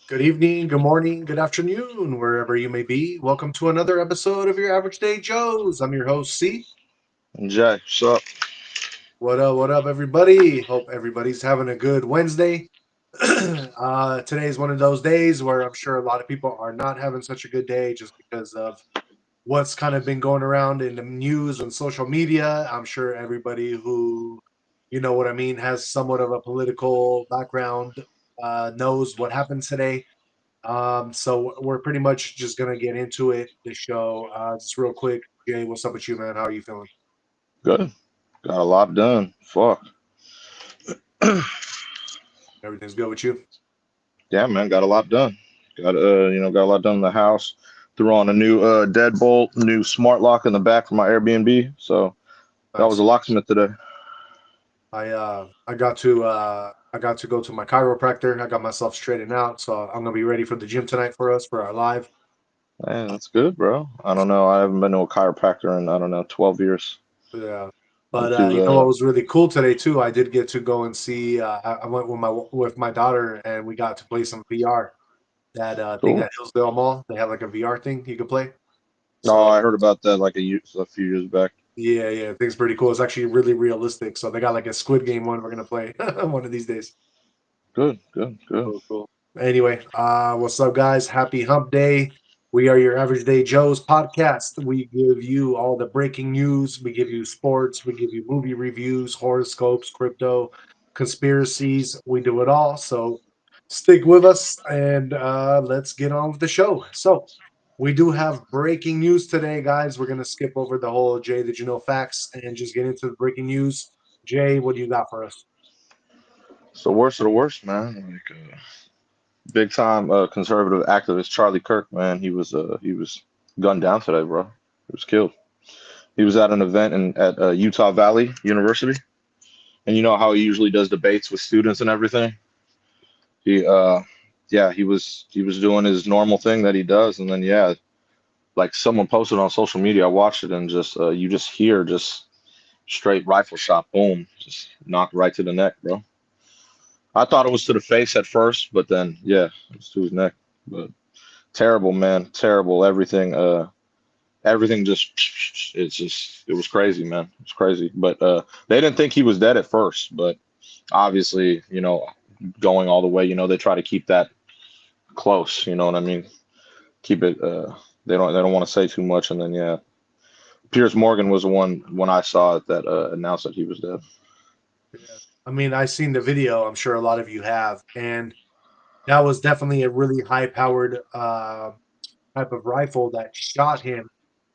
Good evening, good morning, good afternoon, wherever you may be. Welcome to another episode of your Average Day Joes. I'm your host, C. Jay, what's up? What up, everybody? Hope everybody's having a good Wednesday. Today is one of those days where I'm sure a lot of people are not having such a good day just because of what's kind of been going around in the news and social media. I'm sure everybody who, you know what I mean, has somewhat of a political background knows what happened today. So we're pretty much just gonna get into it. The show, just real quick. Jay, what's up with you, man? How are you feeling? Good. Got a lot done. Fuck. Everything's good with you? Yeah, man, got a lot done. Got a lot done in the house. Threw on a new deadbolt, new smart lock in the back for my Airbnb. So that was Nice. a locksmith today. I got to go to my chiropractor. I got myself straightened out, so I'm gonna be ready for the gym tonight for us for our live. Man, that's good, bro. I don't know. I haven't been to a chiropractor in, I don't know, 12 years. Yeah. I'm But too you know what was really cool today too? I did get to go and see. I went with my daughter, and we got to play some VR. That thing cool. at Hillsdale Mall, they have like a VR thing you can play. Oh, So I heard about that like a few years back. yeah, yeah, I think it's pretty cool. It's actually really realistic. So they got like a Squid Game one we're gonna play one of these days. Good, good, good. Cool, cool. Anyway, what's up, guys? Happy Hump Day. We are your Average Day Joe's podcast. We give you all the breaking news. We give you sports. We give you movie reviews, horoscopes, crypto, conspiracies. We do it all. So stick with us and let's get on with the show. So we do have breaking news today, guys. We're gonna skip over the whole Jay, did you know facts and just get into the breaking news. Jay, what do you got for us? It's the worst of the worst, man. Big time conservative activist Charlie Kirk, man. He was gunned down today, bro. He was killed. He was at an event at Utah Valley University, and you know how he usually does debates with students and everything. He yeah, he was doing his normal thing that he does, and then yeah, like someone posted on social media. I watched it, and just you just hear just straight rifle shot, boom, just knocked right to the neck, bro. I thought it was to the face at first, but then yeah, it was to his neck. But terrible, man, terrible. Everything just it was crazy, man. It was crazy. But they didn't think he was dead at first, but obviously, going all the way, they try to keep that close, you know what I mean? Keep it they don't want to say too much, and then yeah. Piers Morgan was the one when I saw it that announced that he was dead. Yeah. I mean, I've seen the video. I'm sure a lot of you have, and that was definitely a really high-powered type of rifle that shot him.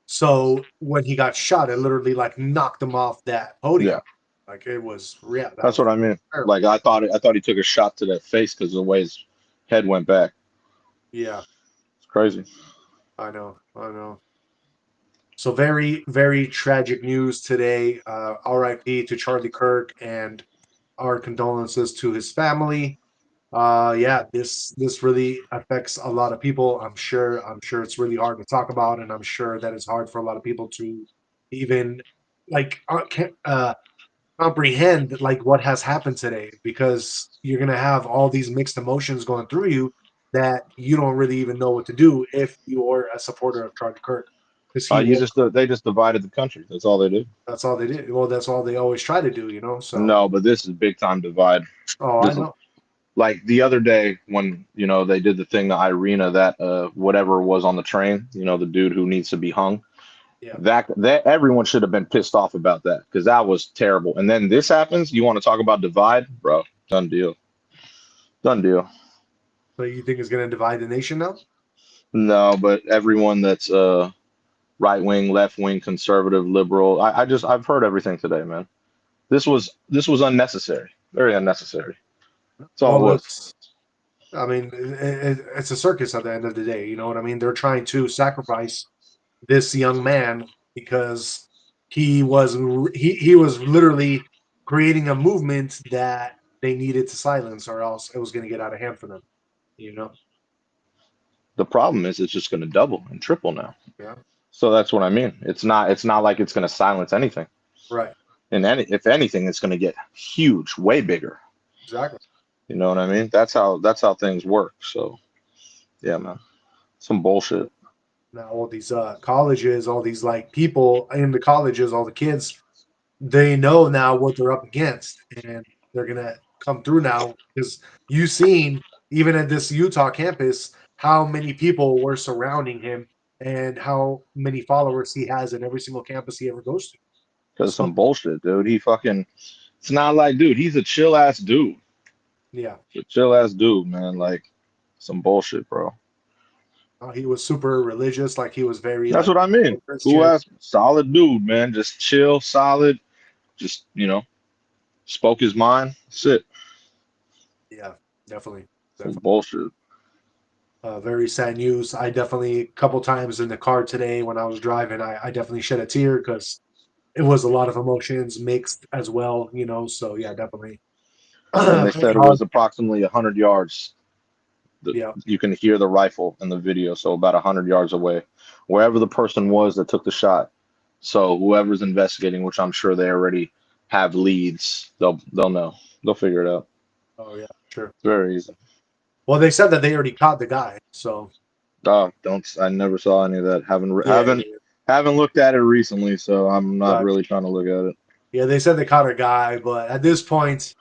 So when he got shot, it literally like knocked him off that podium. Yeah, Like it was, yeah, that that's was what I mean. terrible. Like I thought he took a shot to the face because of the way his head went back. Yeah, It's crazy. I know, I know. So very, very tragic news today. R.I.P. to Charlie Kirk, and our condolences to his family. Yeah, this really affects a lot of people. I'm sure it's really hard to talk about, and I'm sure that it's hard for a lot of people to even like comprehend like what has happened today, because you're gonna have all these mixed emotions going through you that you don't really even know what to do if you're a supporter of Charlie Kirk, because he You was, just they just divided the country. That's all they did. that's all they did. Well, that's all they always try to do, you know. So, No, but this is big time divide. oh, I This is know. like the other day when they did the thing to Irina, that whatever was on the train, the dude who needs to be hung. Yeah. That everyone should have been pissed off about that because that was terrible. And then this happens. You want to talk about divide, bro? Done deal. Done deal. So you think it's gonna divide the nation now? No, but everyone that's right wing, left wing, conservative, liberal. I've heard everything today, man. This was unnecessary. Very unnecessary. That's all it Well, was. it's, I mean, it's a circus at the end of the day. You know what I mean? They're trying to sacrifice this young man because he was literally creating a movement that they needed to silence, or else it was going to get out of hand for them. You know? The problem is it's just going to double and triple now. Yeah. So that's what I mean. It's not like it's going to silence anything. Right. And if anything, it's going to get huge, way bigger. Exactly. You know what I mean? That's how things work. So. Yeah, man. Some bullshit. Now all these colleges, all these like people in the colleges, all the kids, they know now what they're up against, and they're gonna come through now because you've seen even at this Utah campus how many people were surrounding him and how many followers he has in every single campus he ever goes to. Because So some bullshit, dude. He fucking. It's not like, dude. He's a chill ass dude. yeah, A chill ass dude, man. Like some bullshit, bro. he was super religious, like he was very That's like what I mean. Cool Christian. ass, solid dude, man. Just chill, solid. Just spoke his mind. That's it. Yeah, definitely, Some definitely. bullshit. Very sad news. I definitely a couple times in the car today when I was driving, I definitely shed a tear because it was a lot of emotions mixed as well, you know. So yeah, definitely And they very said it hard. was approximately 100 yards. Yeah. You can hear the rifle in the video, so about 100 yards away, wherever the person was that took the shot. So whoever's investigating, which I'm sure they already have leads, they'll know. They'll figure it out. Oh yeah, sure. It's very easy. Well, they said that they already caught the guy. So Oh, don't I never saw any of that. Haven't yeah, yeah, haven't yeah. haven't looked at it recently, so I'm not Right. really trying to look at it. Yeah, they said they caught a guy, but at this point,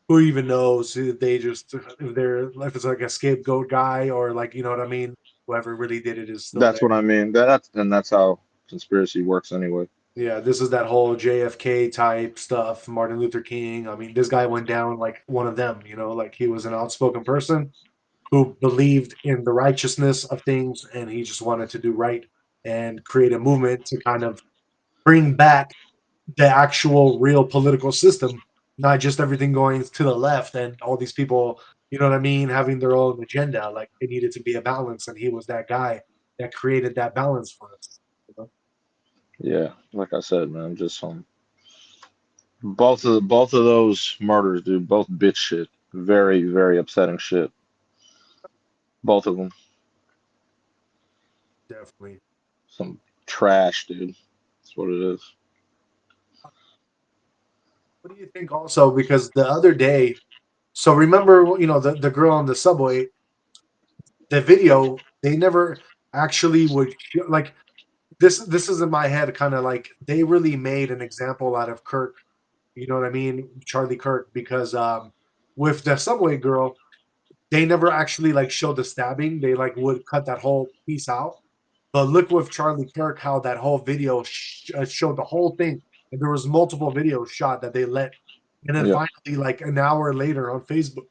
who even knows if they just if it's like a scapegoat guy or like you know what I mean? Whoever really did it is still That's there. what I mean. That's how conspiracy works anyway. Yeah, this is that whole JFK type stuff, Martin Luther King. I mean, this guy went down like one of them, you know, like he was an outspoken person who believed in the righteousness of things and he just wanted to do right and create a movement to kind of bring back the actual real political system, not just everything going to the left and all these people, you know what I mean, having their own agenda. Like it needed to be a balance, and he was that guy that created that balance for us. You know? Yeah, like I said, man, just some both of those murders, dude, both bitch shit. Very, very upsetting shit. Both of them. Definitely. Some trash, dude. That's what it is. What do you think also? Because the other day, so remember, you know, the girl on the subway, the video, they never actually would like this is in my head kind of like they really made an example out of Kirk, you know what I mean? Charlie Kirk, because with the subway girl, they never actually like showed the stabbing. They like would cut that whole piece out. But look with Charlie Kirk how that whole video showed the whole thing, and there was multiple videos shot that they let, and then Yeah, finally, like an hour later on Facebook,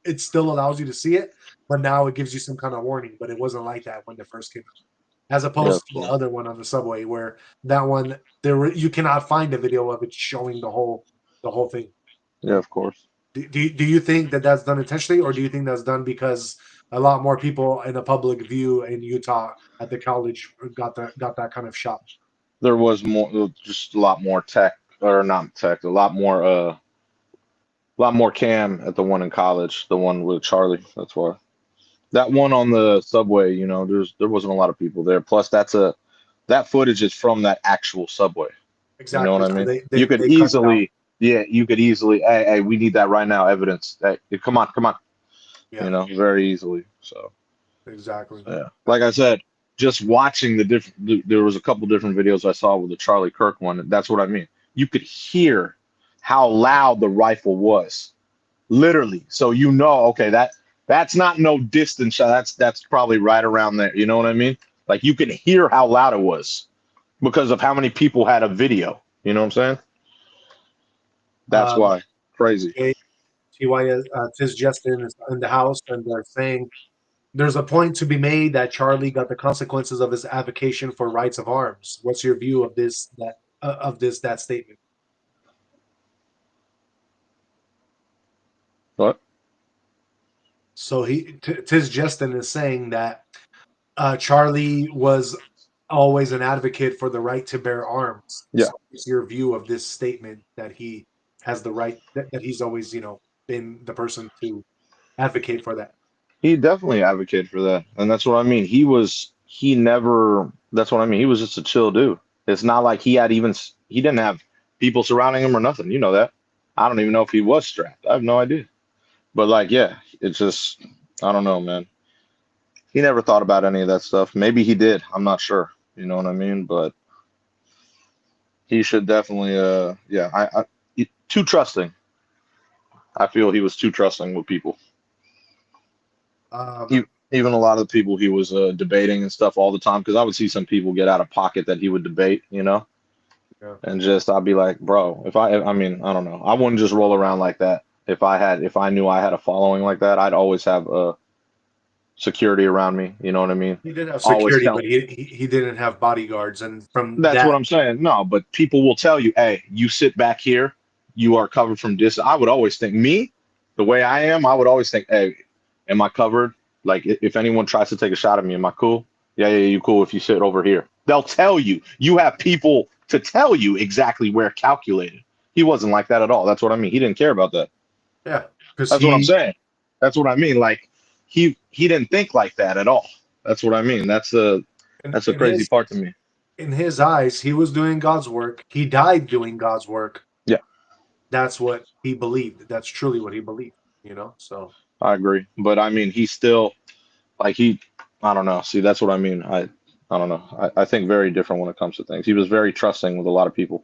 it still allows you to see it, but now it gives you some kind of warning. But it wasn't like that when it first came out, as yeah, opposed of to the course. other one on the subway, where that one you cannot find a video of it showing the whole thing. You Yeah, know? of course. Do you think that that's done intentionally, or do you think that's done because a lot more people in a public view in Utah at the college got that kind of shot? There was more, just a lot more tech, or not tech, a lot more cam at the one in college, the one with Charlie. That's why. That one on the subway, there wasn't a lot of people there. Plus, that footage is from that actual subway. You know what Exactly. I So mean? they You they could they cut it out. easily, yeah, you could easily, hey, we need that right now, evidence. Hey, come on, come on, Yeah, very easily. So, exactly. yeah, like I said, just watching there was a couple different videos I saw with the Charlie Kirk one. That's what I mean. You could hear how loud the rifle was, literally. So okay, that's not no distance shot. That's probably right around there. You know what I mean? Like you can hear how loud it was because of how many people had a video. You know what I'm saying? That's Um, why. Crazy. TY Tiz Justin is in the house, and they're saying there's a point to be made that Charlie got the consequences of his advocacy for rights of arms. What's your view of that statement? What? So Tiz Justin is saying that Charlie was always an advocate for the right to bear arms. Yeah. So what's your view of this statement that he has the right that he's always, been the person to advocate for that? He definitely advocated for that. And that's what I mean. He never, that's what I mean. He was just a chill dude. It's not like he didn't have people surrounding him or nothing. You know that. I don't even know if he was strapped. I have no idea. But like, yeah, it's just, I don't know, man. he never thought about any of that stuff. Maybe he did. I'm not sure. You know what I mean? But he should definitely. Yeah. Too trusting. I feel he was too trusting with people. Um, Even a lot of the people he was debating and stuff all the time. Because I would see some people get out of pocket that he would debate. You know. yeah. And just I'd be like, bro, I mean, I don't know. I wouldn't just roll around like that. If I knew I had a following like that, I'd always have security around me. You know what I mean? He did have Always security, tell. but he didn't have bodyguards, and from That's what that, I'm saying. No, but people will tell you, hey, you sit back here, you are covered from distance. I would always think, me, the way I am, I would always think, hey, am I covered? Like, if anyone tries to take a shot at me, am I cool? Yeah, yeah, you cool if you sit over here. They'll tell you. You have people to tell you exactly where calculated. He wasn't like that at all. That's what I mean. He didn't care about that. yeah, because That's what I'm saying. That's what I mean. Like, he didn't think like that at all. That's what I mean. in, That's a in crazy his part to me. in his eyes, he was doing God's work. He died doing God's work. Yeah. That's what he believed. That's truly what he believed. So I agree, but I mean, he's still like I don't know. See, that's what I mean. I don't know. I think very different when it comes to things. He was very trusting with a lot of people.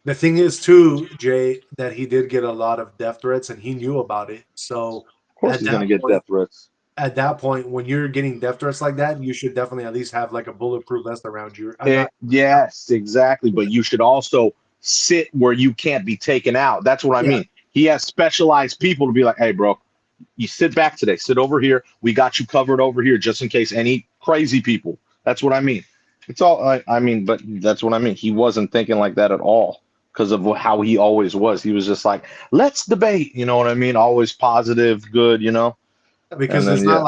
the thing is, too, Jay, that he did get a lot of death threats, and he knew about it. So Of course, at he's that gonna get point, death threats. when you're getting death threats like that, you should definitely at least have like a bulletproof vest around you. I'm not. Yes, exactly. But you should also sit where you can't be taken out. That's what I Yeah, mean. He has specialized people to be like, hey, bro, you sit back today. Sit over here. We got you covered over here just in case any crazy people. That's what I mean. It's all I mean, but that's what I mean. He wasn't thinking like that at all because of how he always was. He was just like, let's debate. You know what I mean? Always positive, good. You know. And because then it's yeah,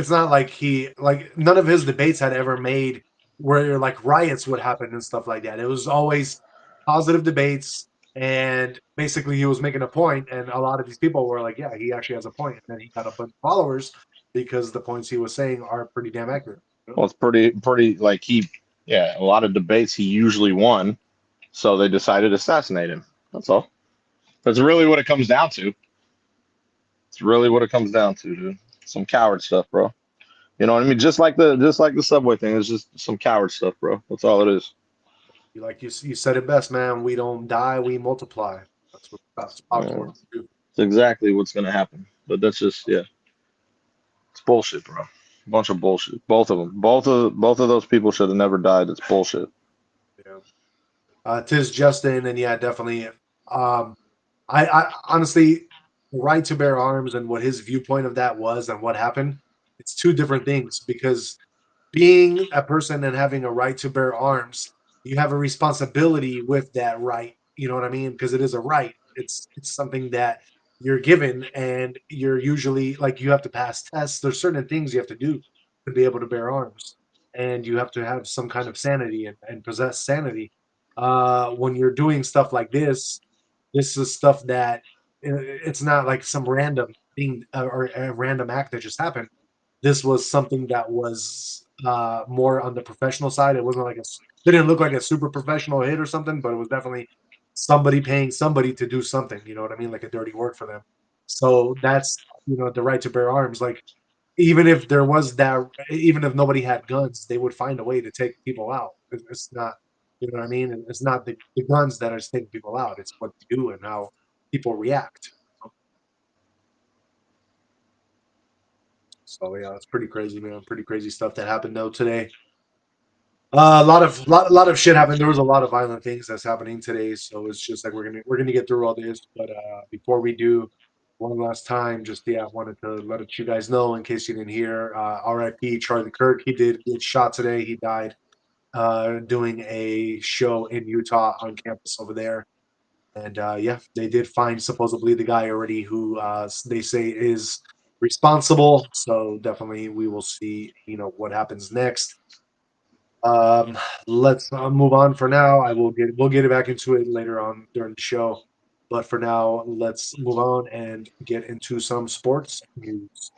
not like he like none of his debates had ever made where like riots would happen and stuff like that. It was always positive debates, and basically he was making a point, and a lot of these people were like, "Yeah, he actually has a point," and then he got a bunch of followers because the points he was saying are pretty damn accurate. well, it's pretty like yeah, a lot of debates he usually won, so they decided to assassinate him. That's all. That's really what it comes down to. It's really what it comes down to, dude. Some coward stuff, bro. You know what I mean? Just like the subway thing. It's just some coward stuff, bro. That's all it is. Like you said it best, man. We don't die, we multiply. That's what that's Uh, popcorn do. it's exactly what's gonna happen. But that's just yeah, it's bullshit, bro. Bunch of bullshit. Both of them. Both of those people should have never died. It's bullshit. Yeah. Tis Justin, and yeah, definitely. Um, I honestly, the right to bear arms and what his viewpoint of that was and what happened, it's two different things because being a person and having a right to bear arms, you have a responsibility with that right. You know what I mean? Because it is a right. It's something that you're given, and you're usually like you have to pass tests. There's certain things you have to do to be able to bear arms, and you have to have some kind of sanity and possess sanity. When you're doing stuff like this is stuff that it's not like some random thing or a random act that just happened. This was something that was more on the professional side. It wasn't like didn't look like a super professional hit or something, but it was definitely somebody paying somebody to do something. You know what I mean? Like a dirty work for them. So that's the right to bear arms. Like even if there was that, even if nobody had guns, they would find a way to take people out. It's not, you know what I mean? It's not the guns that are taking people out. It's what they do and how people react. So yeah, it's pretty crazy, man. Pretty crazy stuff that happened though today. A lot of shit happened. There was a lot of violent things that's happening today. So it's just like we're gonna get through all this. But before we do, one last time, just yeah, I wanted to let you guys know in case you didn't hear. R.I.P. Charlie Kirk. He did get shot today. He died doing a show in Utah on campus over there. And yeah, they did find supposedly the guy already who they say is responsible. So definitely we will see, what happens next. Um, let's move on for now. We'll get it back into it later on during the show. But for now, let's move on and get into some sports news.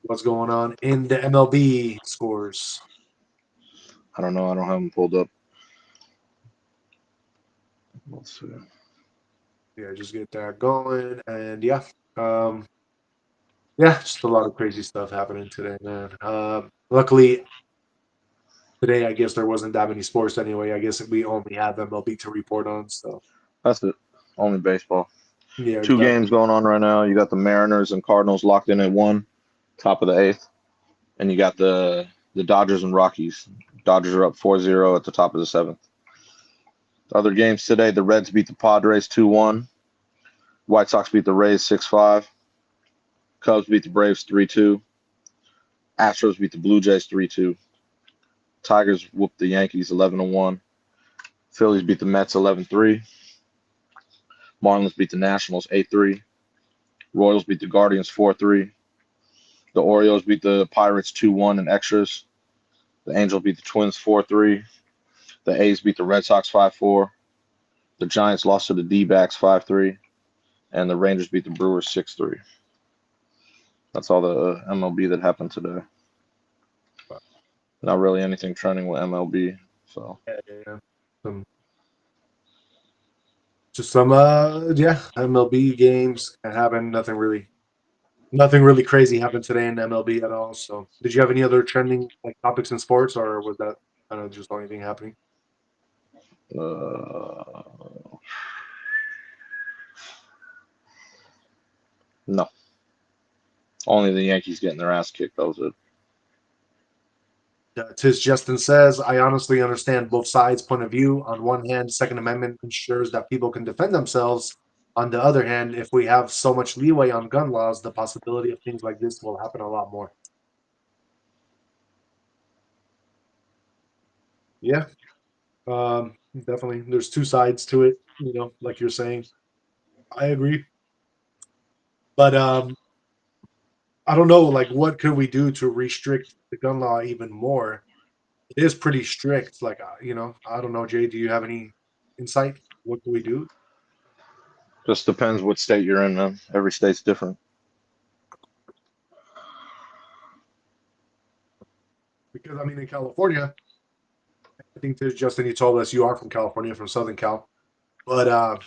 What's going on in the MLB scores? I don't know. I don't have them pulled up. Let's see. Yeah, just get that going. And yeah, um, Yeah, just a lot of crazy stuff happening today, man. Luckily, today I guess there wasn't that many sports anyway. I guess we only have MLB to report on. So That's it. Only baseball. yeah, Two exactly. games going on right now. You got the Mariners and Cardinals locked in at 1, top of the 8th, and you got the Dodgers and Rockies. Dodgers are up 4-0 at the top of the 7th. Other games today: the Reds beat the Padres 2-1. White Sox beat the Rays 6-5. Cubs beat the Braves 3-2. Astros beat the Blue Jays 3-2. Tigers whooped the Yankees 11-1. Phillies beat the Mets 11-3. Marlins beat the Nationals 8-3. Royals beat the Guardians 4-3. The Orioles beat the Pirates 2-1 in extras. The Angels beat the Twins 4-3. The A's beat the Red Sox 5-4. The Giants lost to the D-backs 5-3. And the Rangers beat the Brewers 6-3. That's all the MLB that happened today. Not really anything trending with MLB. So Yeah. Some, just some yeah, MLB games happened. Nothing really crazy happened today in MLB at all. So did you have any other trending like topics in sports, or was that kind of just the only thing happening? uh, no, only the Yankees getting their ass kicked. That was it. Tis Justin says, I honestly understand both sides' point of view. On one hand, Second Amendment ensures that people can defend themselves. On the other hand, if we have so much leeway on gun laws, the possibility of things like this will happen a lot more. Yeah, definitely. There's two sides to it, like you're saying. I agree. But I don't know, like, what could we do to restrict the gun law even more? It is pretty strict. Like, I don't know, Jay, do you have any insight? What can we do? Just depends what state you're in, man. Every state's different. Because, I mean, in California, I think there's Justin, you told us you are from California, from Southern Cal. But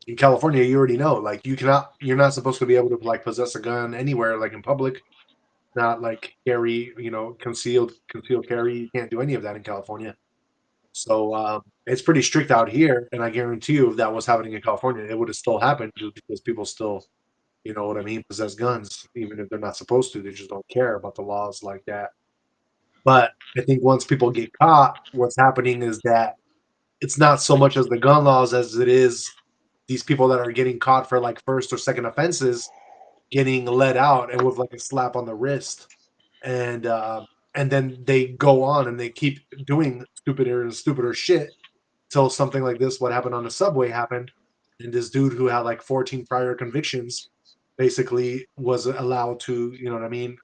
in California, you already know, like, you're not supposed to be able to, like, possess a gun anywhere, like, in public, not, like, carry, concealed carry. You can't do any of that in California. So it's pretty strict out here, and I guarantee you, if that was happening in California, it would have still happened just because people still, you know what I mean, possess guns, even if they're not supposed to. They just don't care about the laws like that. But I think once people get caught, what's happening is that it's not so much as the gun laws as it is these people that are getting caught for like first or second offenses getting let out and with like a slap on the wrist, and and then they go on and they keep doing stupider and stupider shit till something like this, what happened on the subway, happened, and this dude who had like 14 prior convictions basically was allowed to, you know what I mean,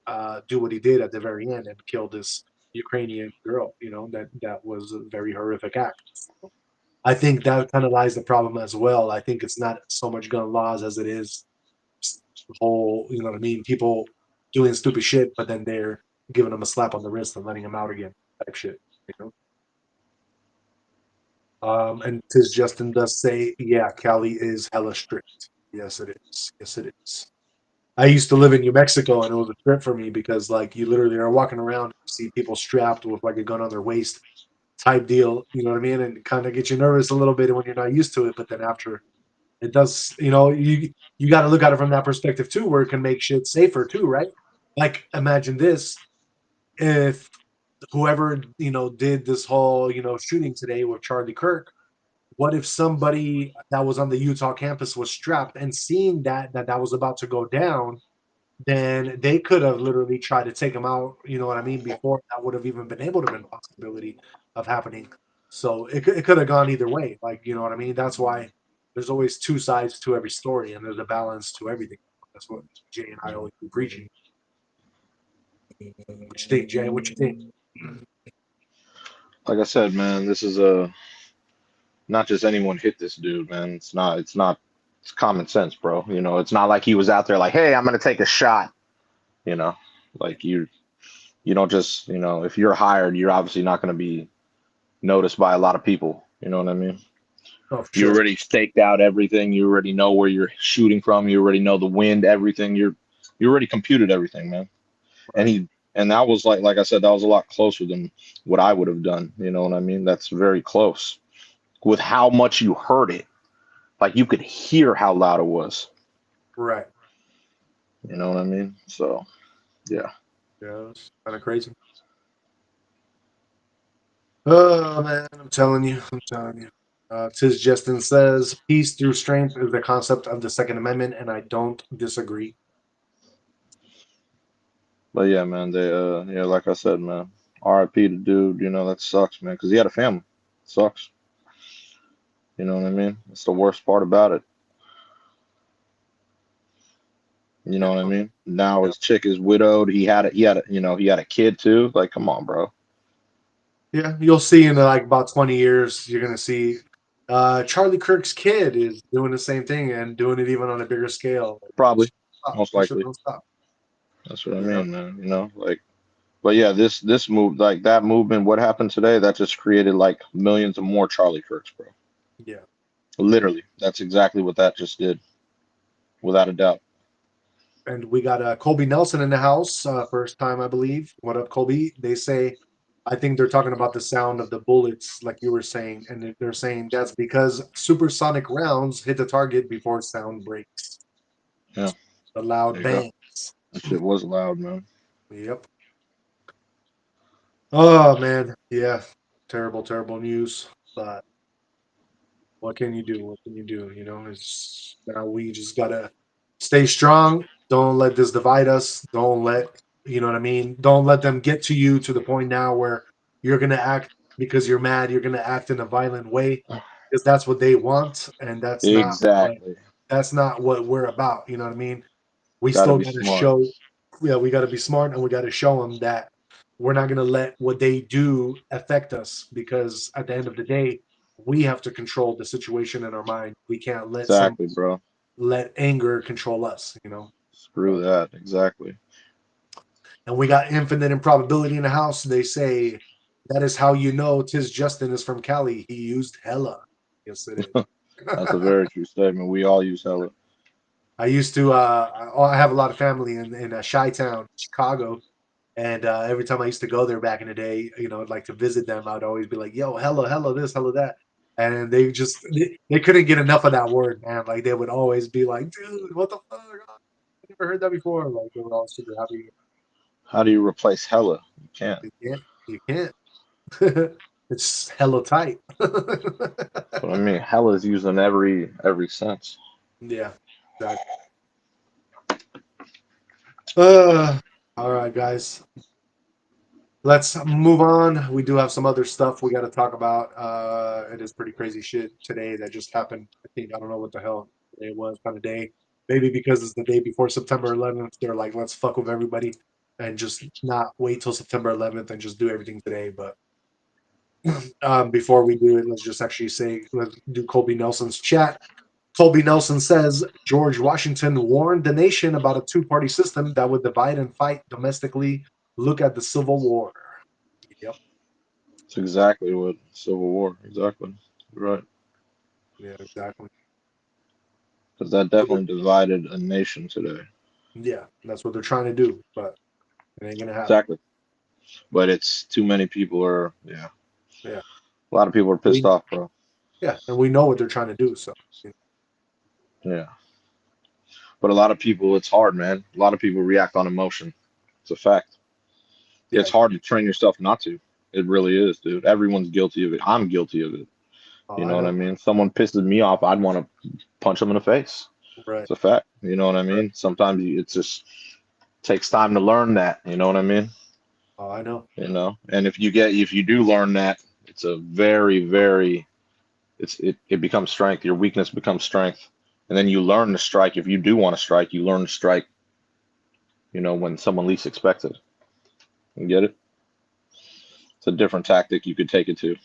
do what he did at the very end and kill this Ukrainian girl. That was a very horrific act. I think that kind of lies the problem as well. I think it's not so much gun laws as it is the whole, you know what I mean, people doing stupid shit, but then they're giving them a slap on the wrist and letting them out again, type shit. You know. And Tis Justin does say, yeah, Cali is hella strict. Yes, it is. Yes, it is. I used to live in New Mexico, and it was a trip for me because, like, you literally are walking around and see people strapped with like a gun on their waist, type deal. You know what I mean? And kind of get you nervous a little bit when you're not used to it. But then after it does, you got to look at it from that perspective too, where it can make shit safer too, right? Like, imagine this: if whoever did this whole shooting today with Charlie Kirk, what if somebody that was on the Utah campus was strapped and seeing that was about to go down, then they could have literally tried to take him out, you know what I mean, before that would have even been able to be a possibility of happening. So it could have gone either way. Like, you know what I mean? That's why there's always two sides to every story and there's a balance to everything. That's what Jay and I always be preaching. What you think, Jay? What you think? Like I said, man, this is a not just anyone hit this dude, man. It's common sense, bro. It's not like he was out there like, hey, I'm gonna take a shot. You know, like you don't just, if you're hired, you're obviously not gonna be noticed by a lot of people. You know what I mean? Oh, for You sure. already staked out everything. You already know where you're shooting from. You already know the wind, everything. He already computed everything, man. And Right. that was like I said, that was a lot closer than what I would have done. You know what I mean? That's very close with how much you heard it. Like you could hear how loud it was. Right. You know what I mean? So yeah. Yeah, it's kind of crazy. Oh man, I'm telling you, I'm telling you. Tis Justin says, "Peace through strength is the concept of the Second Amendment," and I don't disagree. But yeah, man, they yeah, like I said, man, R.I.P. the dude. You know that sucks, man, because he had a family. Sucks. You know what I mean? It's the worst part about it. You know what I Yeah, mean? Now yeah, his chick is widowed. He had a kid too. Like, come on, bro. yeah. You'll see in like about 20 years, you're gonna see Charlie Kirk's kid is doing the same thing and doing it even on a bigger scale. Like, Probably, stop. most That shit likely. don't stop. That's what I You know? mean, man. You know, like, but yeah, this move, like that movement, what happened today, that just created like millions of more Charlie Kirks, bro. Yeah. Literally, that's exactly what that just did, without a doubt. And we got Colby Nelson in the house, first time I believe. What up, Colby? They say, I think they're talking about the sound of the bullets, like you were saying, and they're saying that's because supersonic rounds hit the target before sound breaks. Yeah, The there loud you go. bangs. That shit was loud, man. Yep. Oh man, yeah. Terrible, terrible news. But what can you do? What can you do? You know, it's now we just gotta stay strong. Don't let this divide us. Don't let you know what I mean. Don't let them get to you to the point now where you're gonna act because you're mad. You're gonna act in a violent way because that's what they want, and Exactly. that's not what we're about. You know what I mean? We Got to still be gotta smart. show. Yeah, we gotta be smart, and we gotta show them that we're not gonna let what they do affect us because at the end of the day we have to control the situation in our mind. We can't Exactly, bro. let anger control us, you know. Screw So, that. Exactly. and we got infinite improbability in the house. They say that is how you know tis Justin is from Cali. He used hella. Yes, it That's a is. very true statement. We all use hella. I used to. I have a lot of family in Chi-Town, Chicago, and every time I used to go there back in the day, you know, like to visit them, I'd always be like, "Yo, hella, hella this, hella that," and they couldn't get enough of that word, man. Like they would always be like, "Dude, what the fuck? I never heard that before." Like they were all super happy. How do you replace hella? You can't. You can't. You can't. It's hella tight. But I mean, hella is used in every sense. Yeah. Exactly. Uh, all right, guys. Let's move on. We do have some other stuff we got to talk about. It is pretty crazy shit today that just happened. I don't know what the hell it was kind of day. Maybe because it's the day before September 11th, they're like, let's fuck with everybody and just not wait till September 11th and just do everything today. But before we do it, let's just actually say, let's do Colby Nelson's chat. Colby Nelson says George Washington warned the nation about a two-party system that would divide and fight domestically. Look at the Civil War. Yep. It's exactly what Civil War. Exactly. You're right. Yeah, exactly. Because that definitely divided a nation today. Yeah, that's what they're trying to do, but it ain't gonna happen. Exactly. But it's too many people are. Yeah. Yeah, A lot of people are pissed we off, bro. yeah, and we know what they're trying to do. So Yeah. But a lot of people, it's hard, man. A lot of people react on emotion. It's a fact. yeah, It's hard to train yourself not to. It really is, dude. Everyone's guilty of it. I'm guilty of it. oh, You I know what I know. mean? Someone pisses me off, I'd want to punch them in the face. Right, It's a fact. You know what I right. mean? Sometimes it just takes time to learn that. You know what I mean? Oh, I know. You know, and if you do learn that, it's a very it becomes strength. Your weakness becomes strength, and then you learn to strike. If you do want to strike, you learn to strike. You know, when someone least expects it. You get it? It's a different tactic you could take it to.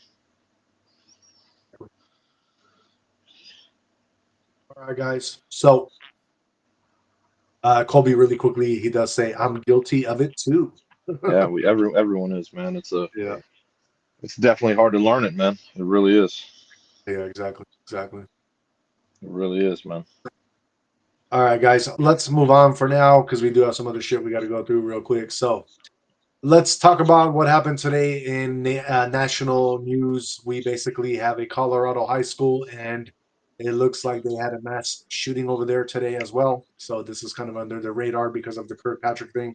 All right, guys. So Colby, really quickly, he does say, "I'm guilty of it too." Yeah, everyone is, man. Yeah, It's definitely hard to learn it, man. It really is. yeah, exactly, exactly. It really is, man. All right, guys, let's move on for now because we do have some other shit we got to go through real quick. So let's talk about what happened today in national news. We basically have a Colorado high school, and it looks like they had a mass shooting over there today as well. So this is kind of under the radar because of the Kirkpatrick thing.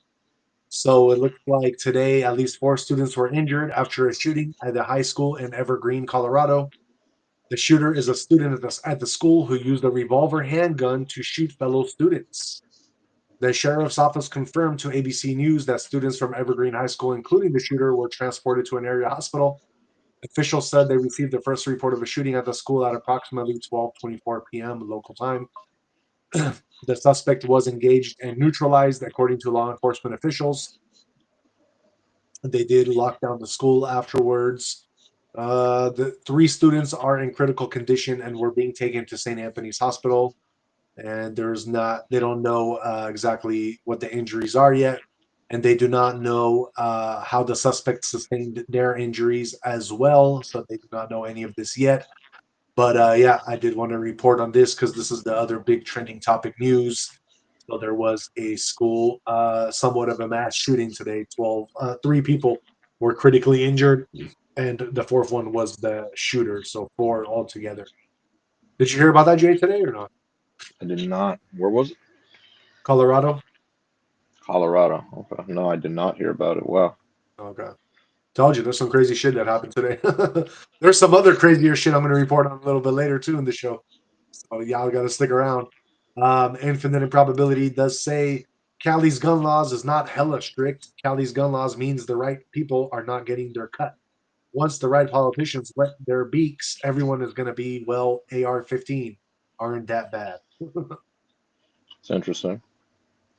So it looks like today at least 4 students were injured after a shooting at a high school in Evergreen, Colorado. The shooter is a student at the school who used a revolver handgun to shoot fellow students. The sheriff's office confirmed to ABC News that students from Evergreen High School, including the shooter, were transported to an area hospital. Officials said they received the first report of a shooting at the school at approximately 12:24 p.m. local time. The suspect was engaged and neutralized, according to law enforcement officials. They did lock down the school afterwards. The 3 students are in critical condition and were being taken to St. Anthony's Hospital. And they don't know exactly what the injuries are yet. And they do not know how the suspect sustained their injuries as well. So they do not know any of this yet. But yeah, I did want to report on this because this is the other big trending topic news. So there was a school, somewhat of a mass shooting today. 3 people were critically injured, and the fourth one was the shooter. So 4 altogether. Did you hear about that, Jay, today or not? I did not. Where was it? Colorado. Colorado. Okay. No, I did not hear about it. Wow. Okay. Told you there's some crazy shit that happened today. There's some other crazier shit I'm going to report on a little bit later too in the show. So y'all got to stick around. Infinite Improbability does say Cali's gun laws is not hella strict. Cali's gun laws means the right people are not getting their cut. Once the right politicians wet their beaks, everyone is going to be, well, AR-15 aren't that bad. It's interesting.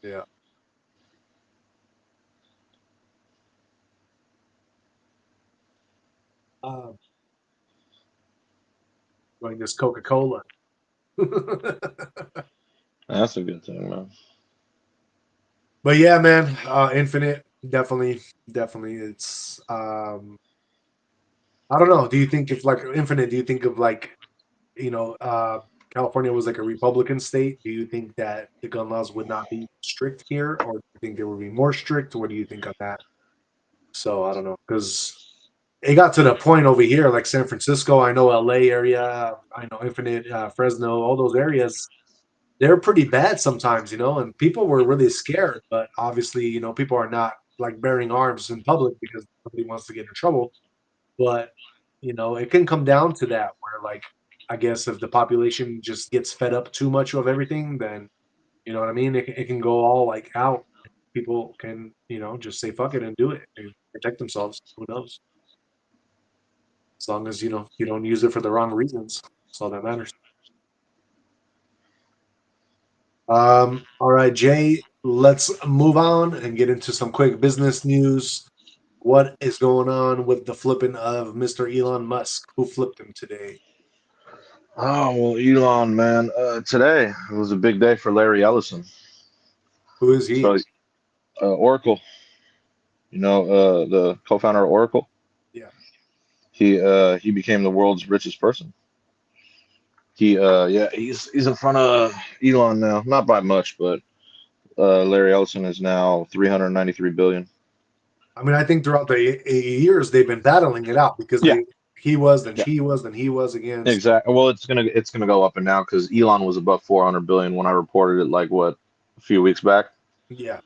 Yeah. Um, like this Coca-Cola. That's a good thing, man. But yeah, man, Infinite, definitely. It's I don't know. Do you think if like Infinite, do you think of like, you know, California was like a Republican state? Do you think that the gun laws would not be strict here, or do you think they would be more strict? What do you think on that? So I don't know, because it got to the point over here, like San Francisco, I know LA area, I know Infinite, Fresno, all those areas, they're pretty bad sometimes, and people were really scared. But obviously, people are not like bearing arms in public because nobody wants to get in trouble. But it can come down to that where, like, I guess if the population just gets fed up too much of everything, then you know what I mean. It can go all like out. People can just say fuck it and do it and protect themselves. Who knows? As long as you don't use it for the wrong reasons, that's all that matters. All right, Jay, let's move on and get into some quick business news. What is going on with the flipping of Mr. Elon Musk? Who flipped him today? Oh, well, Elon, man. Today it was a big day for Larry Ellison. Who is he? So, Oracle, the co-founder of Oracle, Yeah. he became the world's richest person. Yeah, he's in front of Elon now, not by much, but Larry Ellison is now 393 billion. I mean, I think throughout the years they've been battling it out because Yeah, he was, then yeah, he was, then he was against. exactly. Well, it's gonna go up and down because Elon was above 400 billion when I reported it, like what, a few weeks back. Yeah.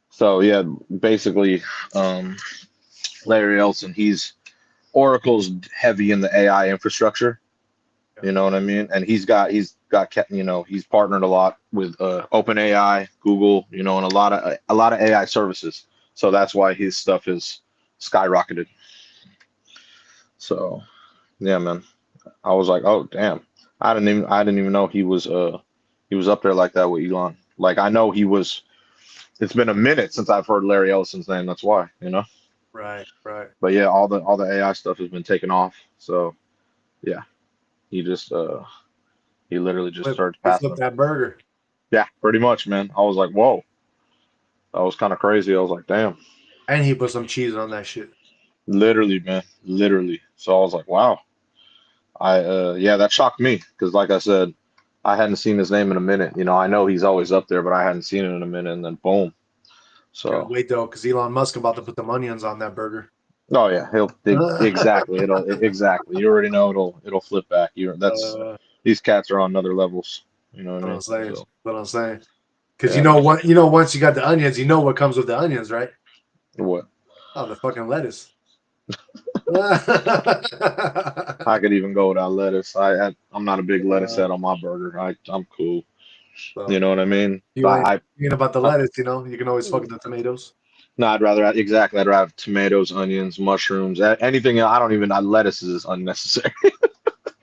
So yeah, basically, um, Larry Ellison, he's Oracle's heavy in the AI infrastructure. Yeah. You know what I mean? And he's partnered a lot with OpenAI, Google, and a lot of AI services. So that's why his stuff is skyrocketed. So yeah, man. I was like, oh damn. I didn't even know he was up there like that with Elon. Like I know he was it's been a minute since I've heard Larry Ellison's name, that's why. Right. Right. But yeah, all the AI stuff has been taken off. So yeah, he just he literally just Flip. started He passing flipped them. that burger, Yeah, pretty much, man. I was like, whoa, that was kind of crazy. I was like, damn, and he put some cheese on that shit. literally, man, literally. So I was like, wow. Yeah, that shocked me because, like I said, I hadn't seen his name in a minute. You know, I know he's always up there, but I hadn't seen it in a minute, and then boom. Gotta So, wait though, because Elon Musk about to put the onions on that burger. oh yeah, exactly. Exactly. You already know it'll flip back. That's Uh, these cats are on other levels. You know what I what I'm mean? saying. So What I'm saying. Because yeah, man. once you got the onions, you know what comes with the onions, right? What? Oh, the fucking lettuce. I could even go without lettuce. I'm not a big lettuce Uh, head on my burger. I'm cool. You so know what I mean? you ain't I, thinking about the I lettuce, you can always fuck the tomatoes. no, I'd rather exactly. I'd rather have tomatoes, onions, mushrooms, anything. I don't even. Lettuce is unnecessary.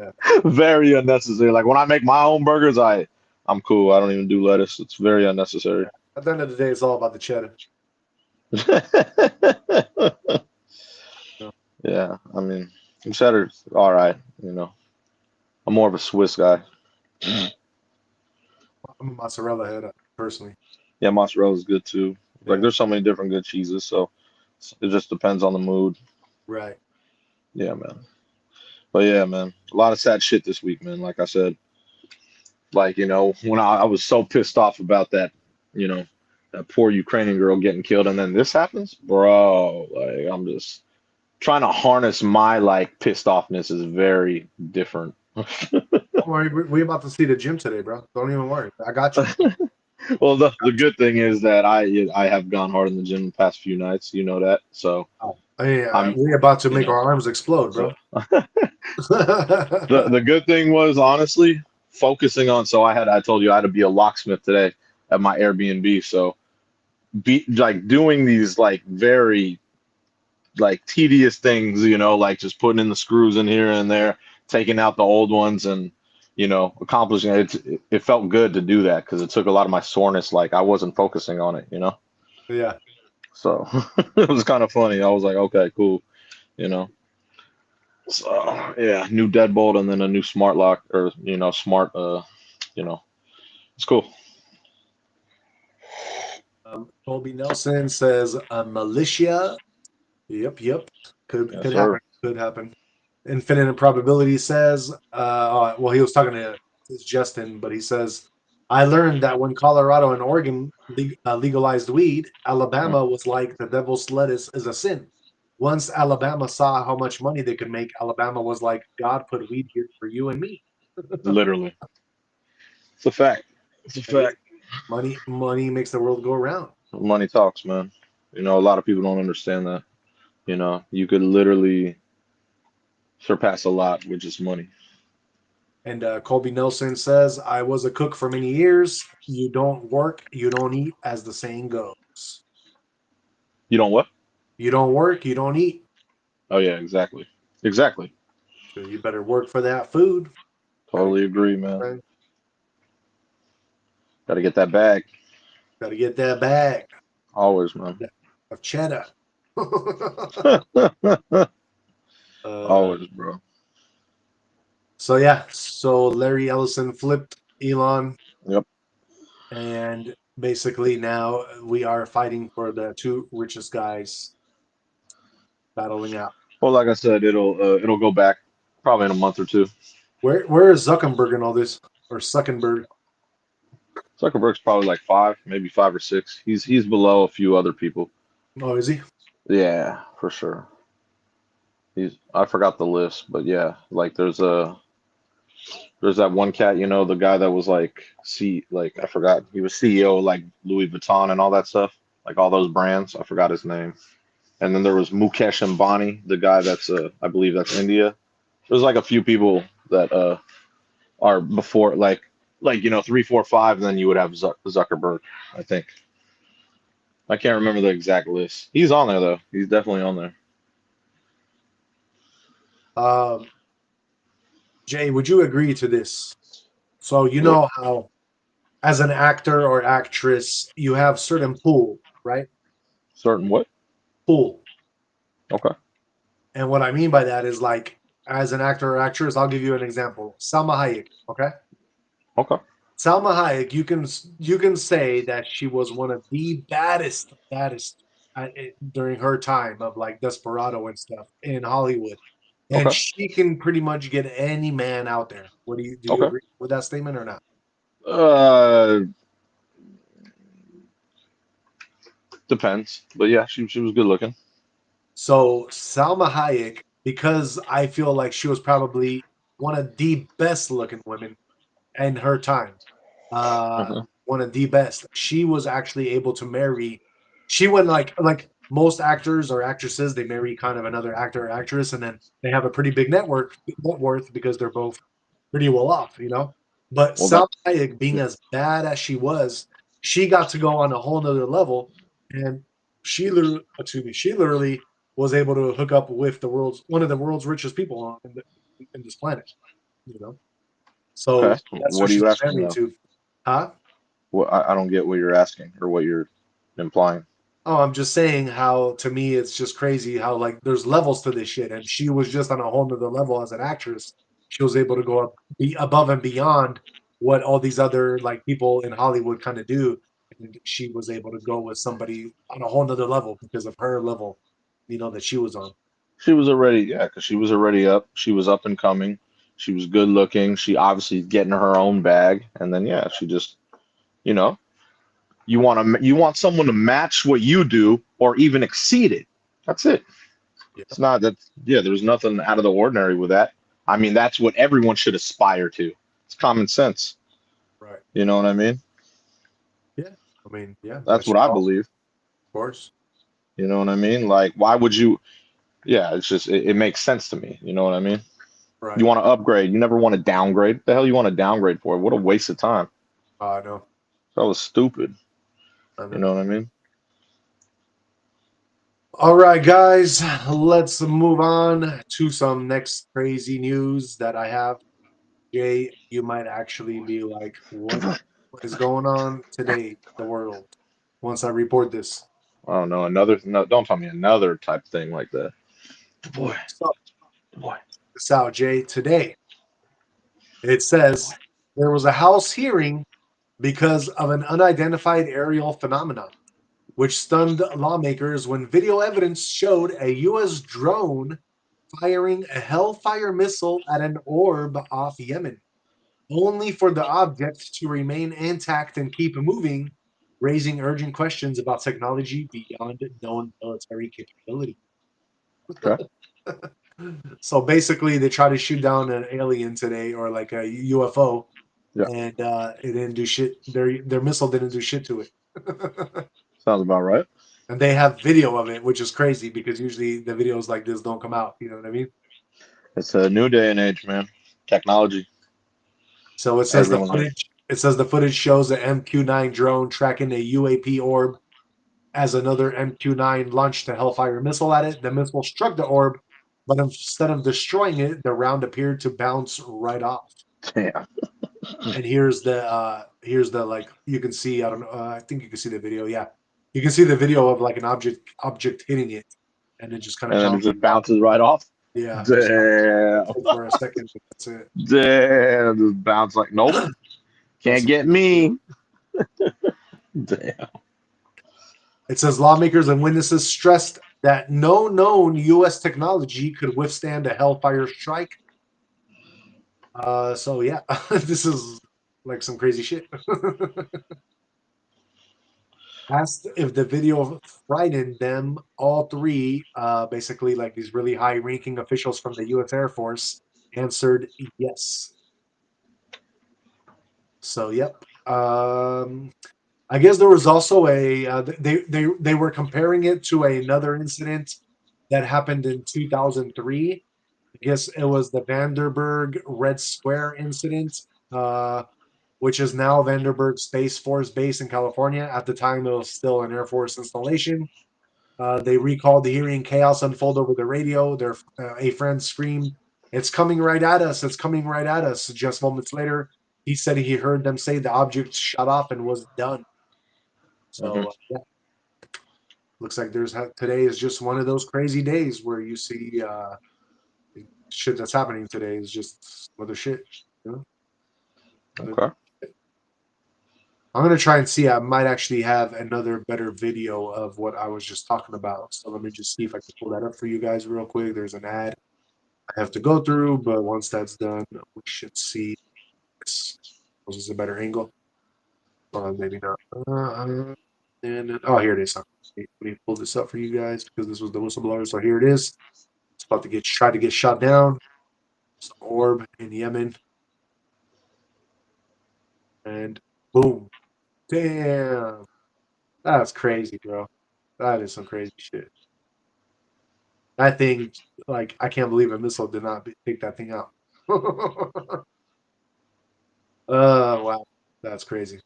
Yeah. Very unnecessary. Like when I make my own burgers, I'm cool. I don't even do lettuce. It's very unnecessary. At the end of the day, it's all about the cheddar. Yeah. Yeah, I mean, cheddar's all right. You know, I'm more of a Swiss guy. I'm a mozzarella head, personally. Yeah, mozzarella is good too. Like Yeah, there's so many different good cheeses, so it just depends on the mood. right. Yeah, man. But yeah, man, a lot of sad shit this week, man. Like I said, like when I was so pissed off about that, you know, that poor Ukrainian girl getting killed, and then this happens, bro. Like I'm just trying to harness my like pissed offness is very different. Don't worry, we about to see the gym today, bro. Don't even worry. I got you. Well, the good thing is that I have gone hard in the gym the past few nights. You know that, so I'm We about to you make know our arms explode, so bro. the good thing was honestly focusing on. So I told you I had to be a locksmith today at my Airbnb. So be like doing these like very like tedious things, like just putting in the screws in here and there, taking out the old ones, and accomplishing it. It felt good to do that because it took a lot of my soreness. Like I wasn't focusing on it. Yeah. So it was kind of funny. I was like, okay, cool, you know. So yeah, new deadbolt and then a new smart lock or smart you know, it's cool. Colby Nelson says a militia. Yep, yep. Yes, Could sir. happen. Could happen. Infinite Improbability says, well, he was talking to Justin, but he says, I learned that when Colorado and Oregon legalized weed, Mm. Alabama was like the devil's lettuce is a sin. Once Alabama saw how much money they could make, Alabama was like, God put weed here for you and me. Literally, it's a fact. It's a Hey, fact. money makes the world go around. Money talks, man. A lot of people don't understand that. You could literally surpass a lot with just money. And Colby Nelson says, I was a cook for many years. You don't work, you don't eat, as the saying goes. You don't what? You don't work, you don't eat. Oh yeah, exactly. Exactly. So you better work for that food. Gotta Totally agree, man. get, Got to get that bag. gotta get that bag Always, man. of cheddar. uh, Always, bro. so yeah, so Larry Ellison flipped Elon, Yep. and basically now we are fighting for the two richest guys battling out. Well, like I said, it'll go back probably in a month or two. Where is Zuckerberg in all this, or Zuckerberg? Zuckerberg's probably like five, maybe five or six. He's below a few other people. Oh, is he? Yeah, for sure. I forgot the list, but yeah, like there's that one cat, the guy that was like I forgot he was CEO like Louis Vuitton and all that stuff, like all those brands. I forgot his name. And then there was Mukesh Ambani, the guy that's I believe that's India. There's like a few people that are before like 3, 4, 5, and then you would have Zuckerberg, I think. I can't remember the exact list. He's on there though. He's definitely on there. Um, Jay, would you agree to this? So you What? know how, as an actor or actress, you have certain pool, right? Certain what? Pool. Okay. And what I mean by that is like, as an actor or actress, I'll give you an example. Salma Hayek, okay? Okay. Salma Hayek, you can say that she was one of the baddest during her time of like Desperado and stuff in Hollywood, and Okay. she can pretty much get any man out there. Do you Okay. agree with that statement or not? Uh, depends, but yeah, she was good looking. So Salma Hayek, because I feel like she was probably one of the best looking women in her time, Hmm. one of the best. She was actually able to marry. She went like most actors or actresses, they marry kind of another actor or actress, and then they have a pretty big net worth because they're both pretty well off, you know. But Well, that Salma Hayek, being as bad as she was, she got to go on a whole nother level, and she literally was able to hook up with the world's one of the world's richest people in this planet, you know. So okay. that's who What are she's you asking married though? to, huh? What I don't get what you're asking or what you're implying. Oh, I'm just saying how to me it's just crazy how like there's levels to this shit, and she was just on a whole nother level as an actress. She was able to go up be above and beyond what all these other like people in Hollywood kind of do, and she was able to go with somebody on a whole nother level because of her level, you know, that she was on. She was already, yeah, because she was already up. She was up and coming. She was good looking. She obviously getting her own bag, and then yeah, she just, you know, you want someone to match what you do or even exceed it. That's it. Yeah, It's not that, yeah, there's nothing out of the ordinary with that. I mean, that's what everyone should aspire to. It's common sense. right. You know what I mean? Yeah, I mean, yeah, That's that's what I all, of believe. course. You know what I mean? Like, why would you? Yeah, it's just, it makes sense to me. You know what I mean? You Right. want to upgrade. You never want to downgrade. What the hell you want to downgrade for? What a waste of time. I know. That was stupid. I You know. know what I mean? All right, guys, let's move on to some next crazy news that I have. Jay, you might actually be like, what is going on today in the world once I report this? I don't know. Another, no, don't tell me another type thing like that. Boy, So, boy. this out, Jay. Today, it says there was a House hearing because of an unidentified aerial phenomenon, which stunned lawmakers when video evidence showed a U.S. drone firing a Hellfire missile at an orb off Yemen, only for the object to remain intact and keep moving, raising urgent questions about technology beyond known military capability. Okay. So basically, they try to shoot down an alien today or like a UFO, Yeah, and it didn't do shit. Their missile didn't do shit to it. sounds about right. And they have video of it, which is crazy because usually the videos like this don't come out. You know what I mean? It's a new day and age, man. Technology. So it says the Everyone. footage. It says the footage shows the MQ-9 drone tracking a UAP orb as another MQ-9 launched a Hellfire missile at it. The missile struck the orb, but instead of destroying it, the round appeared to bounce right off. Damn. And here's the like you can see. I don't know. I think you can see the video. Yeah, you can see the video of like an object hitting it, and it just kind of And then it bounces just off. bounces right off. Yeah, just Damn. for a second. But that's it. Damn. Just bounce like, nope. That's Can't get me. Damn. It says lawmakers and witnesses stressed that no known U.S. technology could withstand a Hellfire strike. So yeah, this is like some crazy shit. Asked if the video frightened them, all three, basically like these really high-ranking officials from the U.S. Air Force, answered yes. So yep. I guess there was also a they were comparing it to another incident that happened in 2003. I guess it was the Vanderburg Red Square incident, which is now Vanderburg Space Force Base in California. At the time, it was still an Air Force installation. They recalled the hearing chaos unfold over the radio. A friend screamed, "It's coming right at us! It's coming right at us!" Just moments later, he said he heard them say the object shut off and was done. Hmm. So yeah, looks like today is just one of those crazy days where you see shit that's happening today is just other shit. You know? Other- Okay. I'm gonna try and see. I might actually have another better video of what I was just talking about. So let me just see if I can pull that up for you guys real quick. There's an ad I have to go through, but once that's done, we should see this. This is a better angle. Maybe not. Oh, here it is. Let me pull this up for you guys because this was the whistleblower. So here it is. It's about to try to get shot down. It's the orb in Yemen, and boom, damn, that's crazy, bro. That is some crazy shit. That thing, like, I can't believe a missile did not take that thing out. Wow, that's crazy.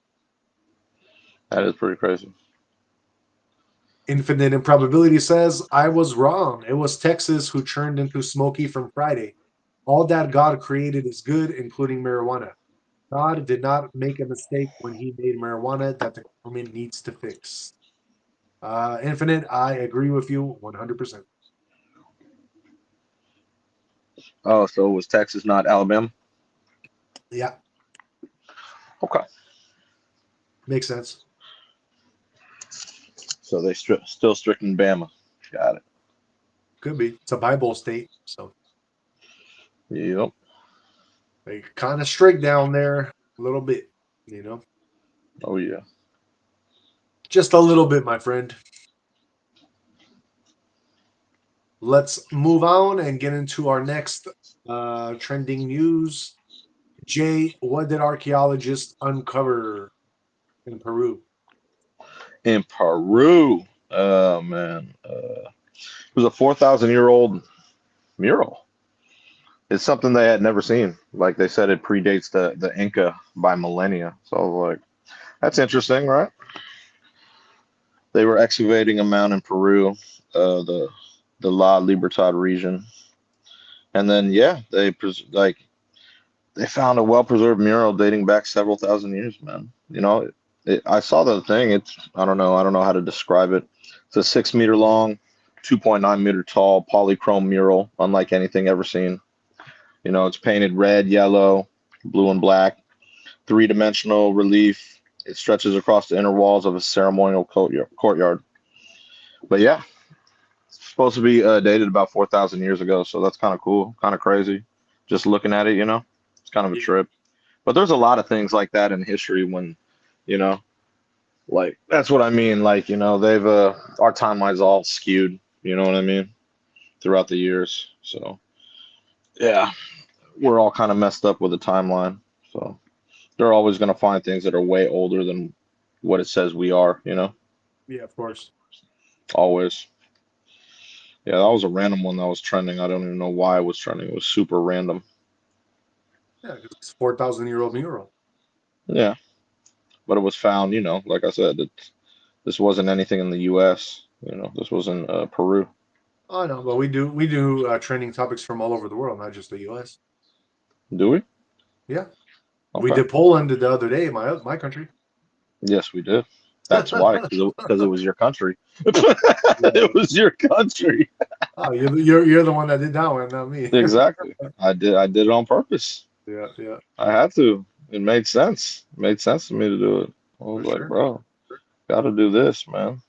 That is pretty crazy. Infinite Improbability says, I was wrong. It was Texas who turned into Smokey from Friday. All that God created is good, including marijuana. God did not make a mistake when he made marijuana that the government needs to fix. Infinite, I agree with you 100%. Oh, so it was Texas, not Alabama? Yeah, Okay. makes sense. So they still strict in Bama. Got it. Could be. It's a Bible state, so Yep. they kind of strict down there a little bit, you know? Oh, yeah. Just a little bit, my friend. Let's move on and get into our next trending news. Jay, what did archaeologists uncover in Peru? In Peru, oh, man. It was a 4,000-year-old mural. It's something they had never seen. Like they said, it predates the Inca by millennia. So I was like, that's interesting, right? They were excavating a mound in Peru, the La Libertad region, and then yeah, they found a well-preserved mural dating back several thousand years, man. I saw the thing. I don't know how to describe it. It's a 6 meter long, 2.9 meter tall polychrome mural, unlike anything ever seen. It's painted red, yellow, blue, and black, three-dimensional relief. It stretches across the inner walls of a ceremonial courtyard. But yeah, it's supposed to be dated about 4,000 years ago, so that's kind of cool, kind of crazy. Just looking at it, it's kind of a Yeah, trip. But there's a lot of things like that in history when, you know, like that's what I mean. Like, they've our timeline's all skewed, you know what I mean, throughout the years. So yeah, we're all kind of messed up with the timeline. So they're always going to find things that are way older than what it says we are. yeah, of course. Always. Yeah, that was a random one that was trending. I don't even know why it was trending. It was super random. Yeah, because it's 4,000-year-old mural. Yeah, but it was found, like I said, this wasn't anything in the U.S. This was in Peru. I know, but we do trending topics from all over the world, not just the U.S. Do we? Yeah, we Okay. did Poland the other day, my country. Yes, we did. That's why, because it was your country. It was your country. Oh, you're the one that did that one, not me. Exactly. I did it on purpose. Yeah, yeah, I had to. It made sense. It made sense to me to do it. I for was like, sure. bro, gotta do this, man.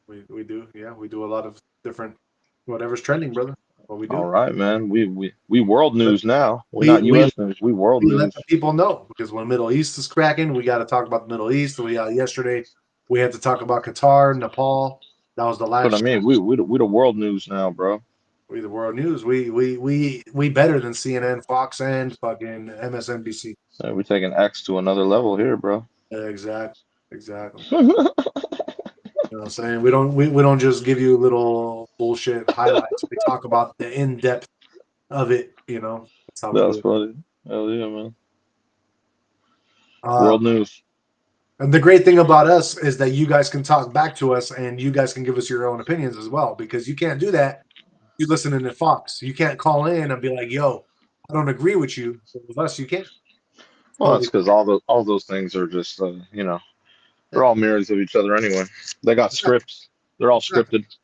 We do. Yeah, we do a lot of different whatever's trending, brother. What we All do. right, man. We world news now. We're We not we U.S. news. We world we let news. the people know because when Middle East is cracking, we got to talk about the Middle East. We yesterday we had to talk about Qatar, Nepal. That was the That's what I last. mean. We the world news now, bro. We the world news. We better than CNN, Fox, and fucking MSNBC. We're taking X to another level here, bro. Exactly. Exactly. You know what I'm saying? We don't just give you little bullshit highlights. We talk about the in depth of it. That's how we That's do it. funny. Hell yeah, man. Uh, World news. and the great thing about us is that you guys can talk back to us and you guys can give us your own opinions as well because you can't do that. You listening to Fox. You can't call in and be like, "Yo, I don't agree with you." But with us, you can. Well, that's Totally. because all those things are just they're all mirrors of each other anyway. They got Yeah. scripts. They're all Exactly. scripted.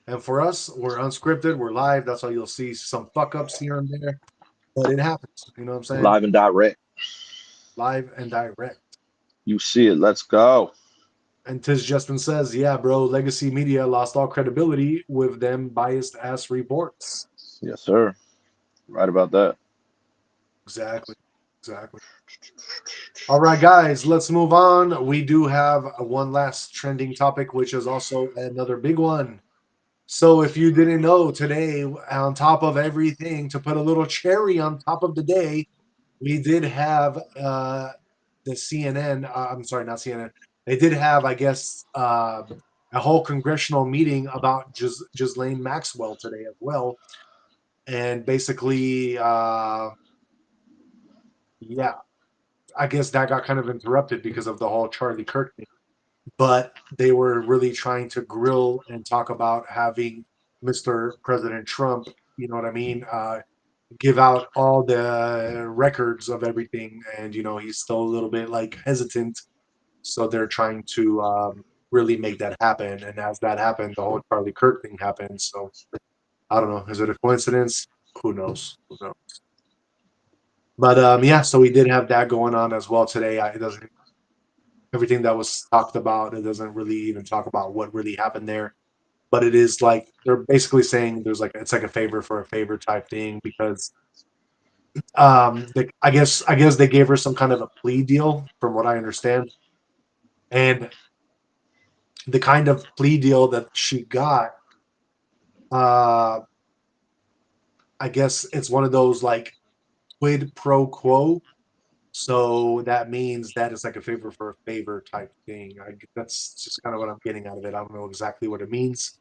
And for us, we're unscripted, we're live. That's why you'll see some fuck ups here and there, but it happens. You know what I'm saying? Live and direct. Live and direct. You see it. Let's go. And Tiz Justin says, yeah, bro, legacy media lost all credibility with them biased ass reports. Yes, sir. Right about that. Exactly. Exactly. All right, guys, let's move on. We do have one last trending topic, which is also another big one. So, if you didn't know, today, on top of everything, to put a little cherry on top of the day, we did have the CNN. I'm sorry, not CNN. They did have, I guess, a whole congressional meeting about Ghislaine Maxwell today as well, and basically, yeah, I guess that got kind of interrupted because of the whole Charlie Kirk thing. But they were really trying to grill and talk about having Mr. President Trump, you know what I mean, give out all the records of everything, and he's still a little bit like hesitant. So they're trying to really make that happen. And as that happened, the whole Charlie Kirk thing happened. So I don't know. Is it a coincidence? Who knows? Who knows? But yeah, so we did have that going on as well today. It doesn't everything that was talked about. It doesn't really even talk about what really happened there. But it is like they're basically saying there's like it's like a favor for a favor type thing because I guess they gave her some kind of a plea deal from what I understand, and the kind of plea deal that she got, uh, I guess it's one of those like quid pro quo. So that means that it's like a favor for a favor type thing. That's just kind of what I'm getting out of it. I don't know exactly what it means.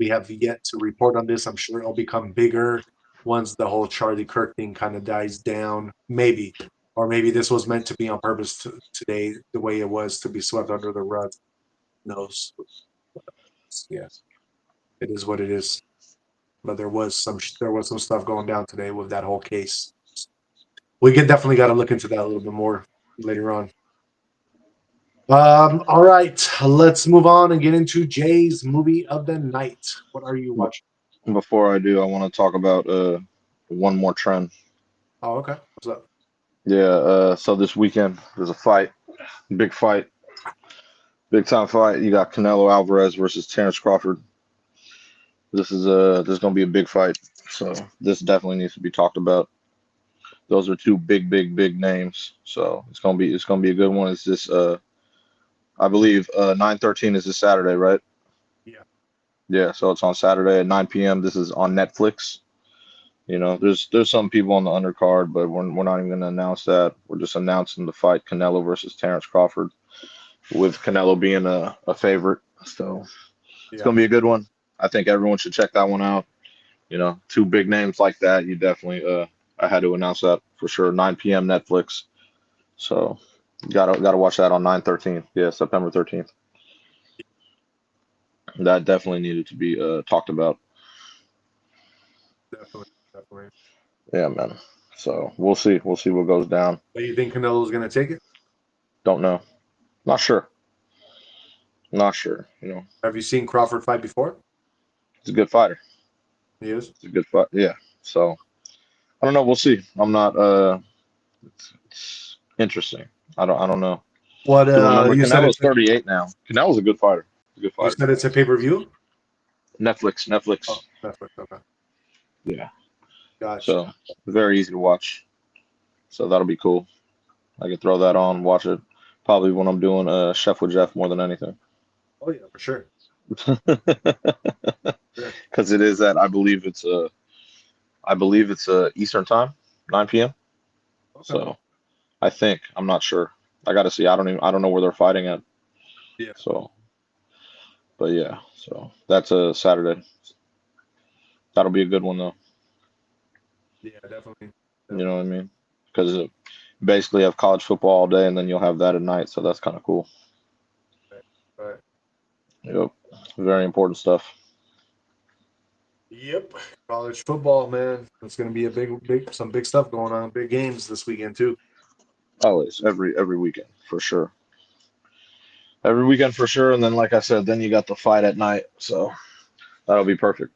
We have yet to report on this. I'm sure it'll become bigger once the whole Charlie Kirk thing kind of dies down. Maybe, or maybe this was meant to be on purpose today, the way it was to be swept under the rug. Who knows? Yeah, it is what it is. But there was some stuff going down today with that whole case. We could definitely got to look into that a little bit more later on. All right, let's move on and get into Jay's movie of the night. What are you But watching? before I do, I want to talk about one more trend. Oh, okay. What's up? Yeah, so this weekend there's a fight, big fight, big time fight. You got Canelo Alvarez versus Terrence Crawford. This is gonna be a big fight. So this definitely needs to be talked about. Those are two big names. So it's gonna be a good one. It's this I believe 9/13 is this Saturday, right? Yeah, Yeah, so it's on Saturday at 9 p.m. This is on Netflix. There's some people on the undercard, but we're not even gonna announce that. We're just announcing the fight Canelo versus Terrence Crawford, with Canelo being a favorite. So it's yeah, gonna be a good one. I think everyone should check that one out. Two big names like that, you definitely I had to announce that for sure. 9 p.m. Netflix. So gotta watch that on 9/13. Yeah, September 13th. That definitely needed to be talked about. definitely, definitely. Yeah, man. So we'll see. We'll see what goes down. Do you think Canelo's gonna take it? Don't know. Not sure. Not sure. Have you seen Crawford fight before? He's a good fighter. He is. He's a good fight. Yeah. So I don't know. We'll see. I'm not. It's interesting. I don't know. What? Because remember, You said Canelo's it's 38 now. Canelo's a good fighter. He's a good you fighter. said it's a pay per view. Netflix. Oh, Netflix. Netflix. Okay, Yeah. gotcha. So very easy to watch. So that'll be cool. I can throw that on, watch it. Probably when I'm doing Chef with Jeff more than anything. Oh yeah, for sure. Sure. Because it is at I believe it's Eastern time, 9 p.m. Okay. So I think I'm not sure. I got to see. I don't know where they're fighting at. Yeah. So, but yeah. So that's a Saturday. That'll be a good one though. Yeah. Definitely. You know Definitely. what I mean? Because basically have college football all day and then you'll have that at night. So that's kind of cool. Right. Right. Yep. Very important stuff. Yep. College football, man. It's gonna be a some big stuff going on. Big games this weekend too. Always, every weekend for sure. Every weekend for sure. And then, like I said, then you got the fight at night. So that'll be perfect.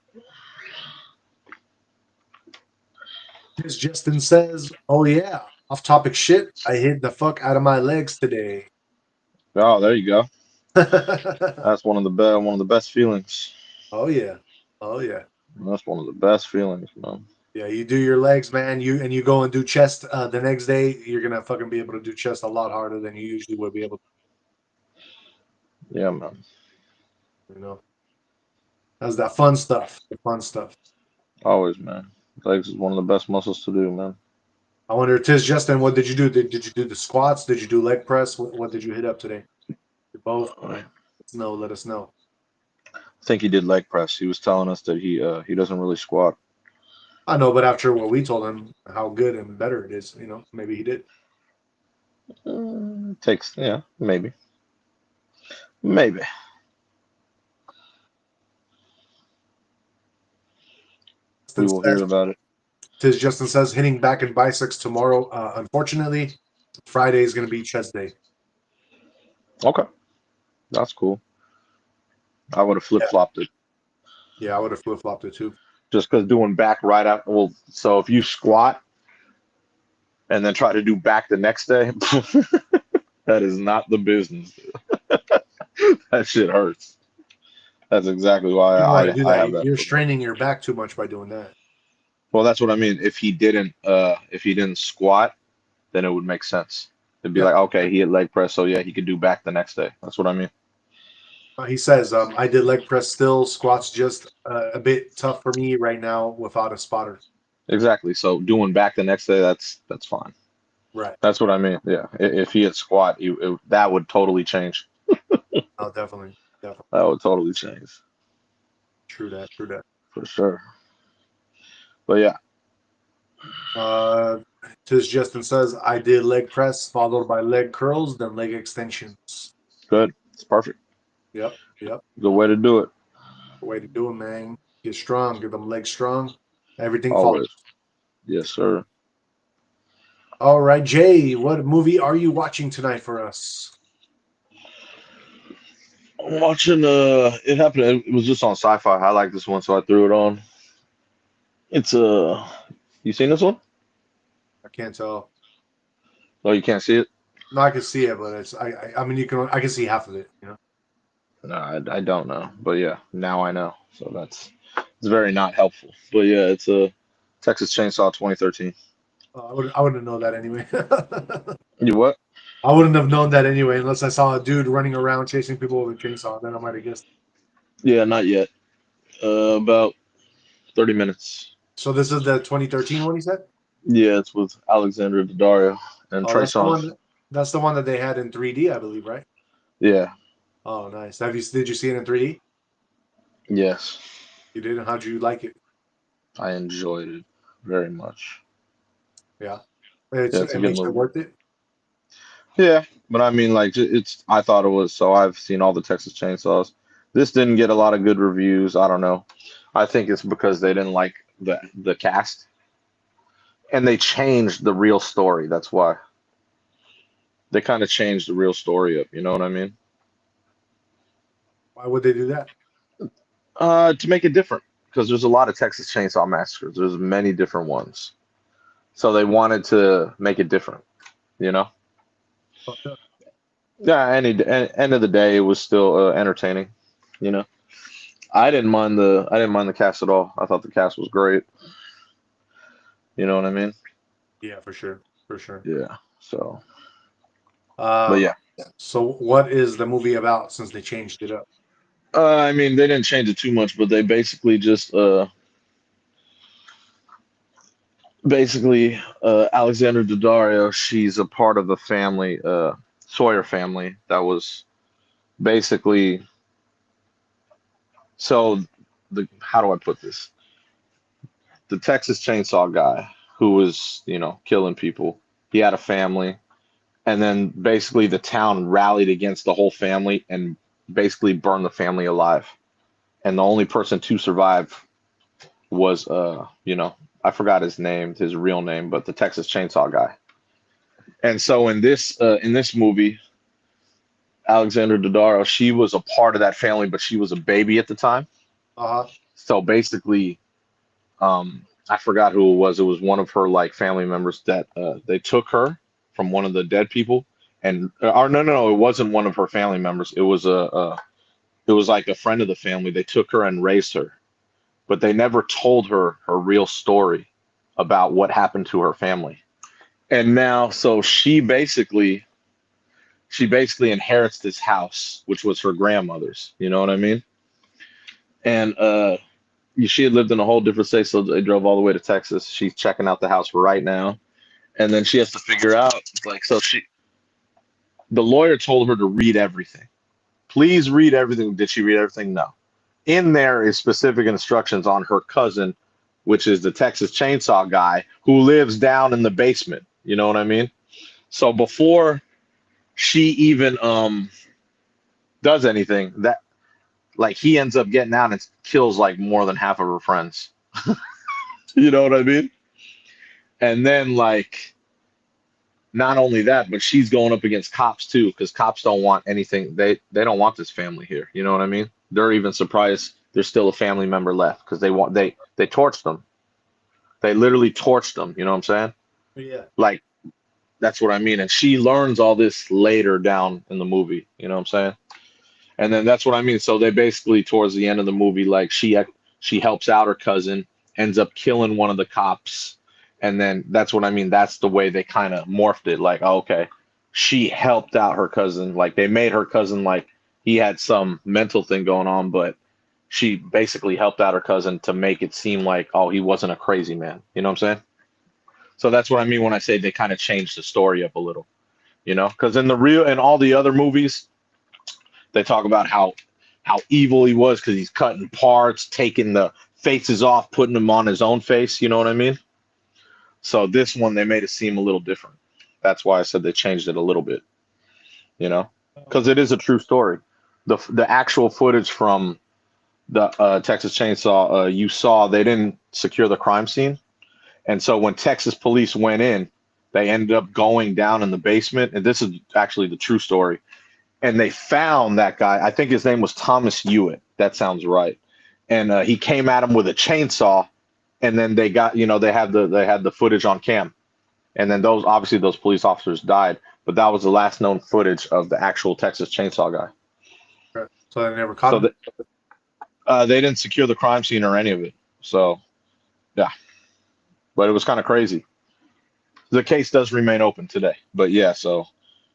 As Justin says, "Oh yeah, off topic shit. I hit the fuck out of my legs today." Oh, there you go. That's one of the best feelings. Oh yeah. Oh yeah. That's one of the best feelings, man. Yeah, you do your legs, man. You go and do chest the next day. You're gonna fucking be able to do chest a lot harder than you usually would be able Yeah, man. to. That's that fun stuff. The fun stuff. Always, man. Legs is one of the best muscles to do, man. I wonder, Tiz Justin, what did you do? Did you do the squats? Did you do leg press? What did you hit up today? Both. I Let us know. Let us know. think he did leg press. He was telling us that he doesn't really squat. I know, but after what we told him, how good and better it is, maybe he did. Takes, yeah, maybe. Maybe. We will hear about it. Tiz Justin says hitting back and biceps tomorrow. Unfortunately, Friday is going to be chest day. Okay. That's cool. I would have flip-flopped it. Yeah, I would have flip flopped it too. Just because doing back right after, well, so if you squat and then try to do back the next day, that is not the business. That shit hurts. That's exactly why You don't want to do I that. have that You're problem. straining your back too much by doing that. Well, that's what I mean. If he didn't squat, then it would make sense. It'd be Yeah. like, okay, he had leg press, so yeah, he could do back the next day. That's what I mean. He says, I did leg press still. Squats just a bit tough for me right now without a spotter. Exactly. So doing back the next day, that's fine. Right. That's what I mean. Yeah. If he had squat, that would totally change. Oh, definitely. Definitely. That would totally change True that. True that. for sure. But yeah, Uh, Tiz Justin says, I did leg press followed by leg curls, then leg extensions. good. It's perfect. Yep. Yep. Good way to do it. Way to do it, man. Get strong. Get them legs strong. Everything follows. Always. Yes, sir. All right, Jay, what movie are you watching tonight for us? I'm watching. It happened. It was just on Sci-Fi. I like this one, so I threw it on. It's you seen this one? I can't tell. Oh, you can't see it. No, I can see it, but I mean I can see half of it. No, I don't know. But yeah, now I know. So it's very not helpful. But yeah, it's a Texas Chainsaw 2013. I wouldn't know that anyway. You what? I wouldn't have known that anyway unless I saw a dude running around chasing people with a chainsaw. Then I might have guessed. Yeah, not yet. About 30 minutes. So this is the 2013 one, he said. Yeah, it's with Alexandra Daddario and Oh, Trey that's the Songz. one. That's the one that they had in 3D, I believe, right? Yeah. Oh, nice. Did you see it in 3D? Yes. You did. How'd you like it? I enjoyed it very much. Yeah, Yeah, it's a it good makes it movie. worth it. Yeah, but I mean, like, it's. I thought it was. So I've seen all the Texas Chainsaws. This didn't get a lot of good reviews. I don't know. I think it's because they didn't like the cast, and they changed the real story. That's why they kind of changed the real story up. You know what I mean? Why would they do that? To make it different, because there's a lot of Texas Chainsaw Massacres. There's many different ones, so they wanted to make it different. You know? Fucked up. Yeah. End of the day, it was still entertaining. You know? I didn't mind the cast at all. I thought the cast was great. You know what I mean? Yeah, for sure, for sure. Yeah. So, but Um, yeah. so what is the movie about since they changed it up? I mean, they didn't change it too much, but they basically just Alexandra Daddario, she's a part of the family, Sawyer family that was basically so the how do I put this? The Texas Chainsaw guy who was, killing people. He had a family, and then basically the town rallied against the whole family and basically burned the family alive. And the only person to survive was I forgot his name, his real name, but the Texas Chainsaw guy. And so in this movie, Alexandra Daddario, she was a part of that family, but she was a baby at the time. Uh-huh. So basically, I forgot who it was. It was one of her like family members that they took her from one of the dead people, and or no, it wasn't one of her family members. It was like a friend of the family. They took her and raised her, but they never told her her real story. about what happened to her family. And now, so she basically inherits this house, which was her grandmother's. You know what I mean? And she had lived in a whole different state, so they drove all the way to Texas. She's checking out the house right now, and then she has to figure out, like, the lawyer told her to read everything. Please read everything. Did she read everything? No. In there is specific instructions on her cousin, which is the Texas Chainsaw guy who lives down in the basement. You know what I mean? So before she even does anything, that like he ends up getting out and kills like more than half of her friends. You know what I mean? And then like not only that, but she's going up against cops too, because cops don't want anything. They don't want this family here. You know what I mean? They're even surprised there's still a family member left because they torched them. They literally torched them. You know what I'm saying? Yeah. Like that's what I mean. And she learns all this later down in the movie. You know what I'm saying? And then that's what I mean. So they basically towards the end of the movie, like she helps out her cousin, ends up killing one of the cops, and then that's what I mean. That's the way they kind of morphed it. Like, oh, okay, she helped out her cousin. Like they made her cousin like he had some mental thing going on, but she basically helped out her cousin to make it seem like, oh, he wasn't a crazy man. You know what I'm saying? So that's what I mean when I say they kind of changed the story up a little. You know, because in all the other movies, they talk about how evil he was because he's cutting parts, taking the faces off, putting them on his own face. You know what I mean? So this one they made it seem a little different. That's why I said they changed it a little bit. You know, because it is a true story. The actual footage from the Texas Chainsaw you saw, they didn't secure the crime scene, and so when Texas police went in, they ended up going down in the basement, and this is actually the true story. And they found that guy. I think his name was Thomas Hewitt. That sounds right. And he came at him with a chainsaw, and then they got, they had the footage on cam, and then those police officers died, but that was the last known footage of the actual Texas Chainsaw guy. Okay. So they never caught So him. they didn't secure the crime scene or any of it. So yeah, but it was kind of crazy. The case does remain open today, but yeah, so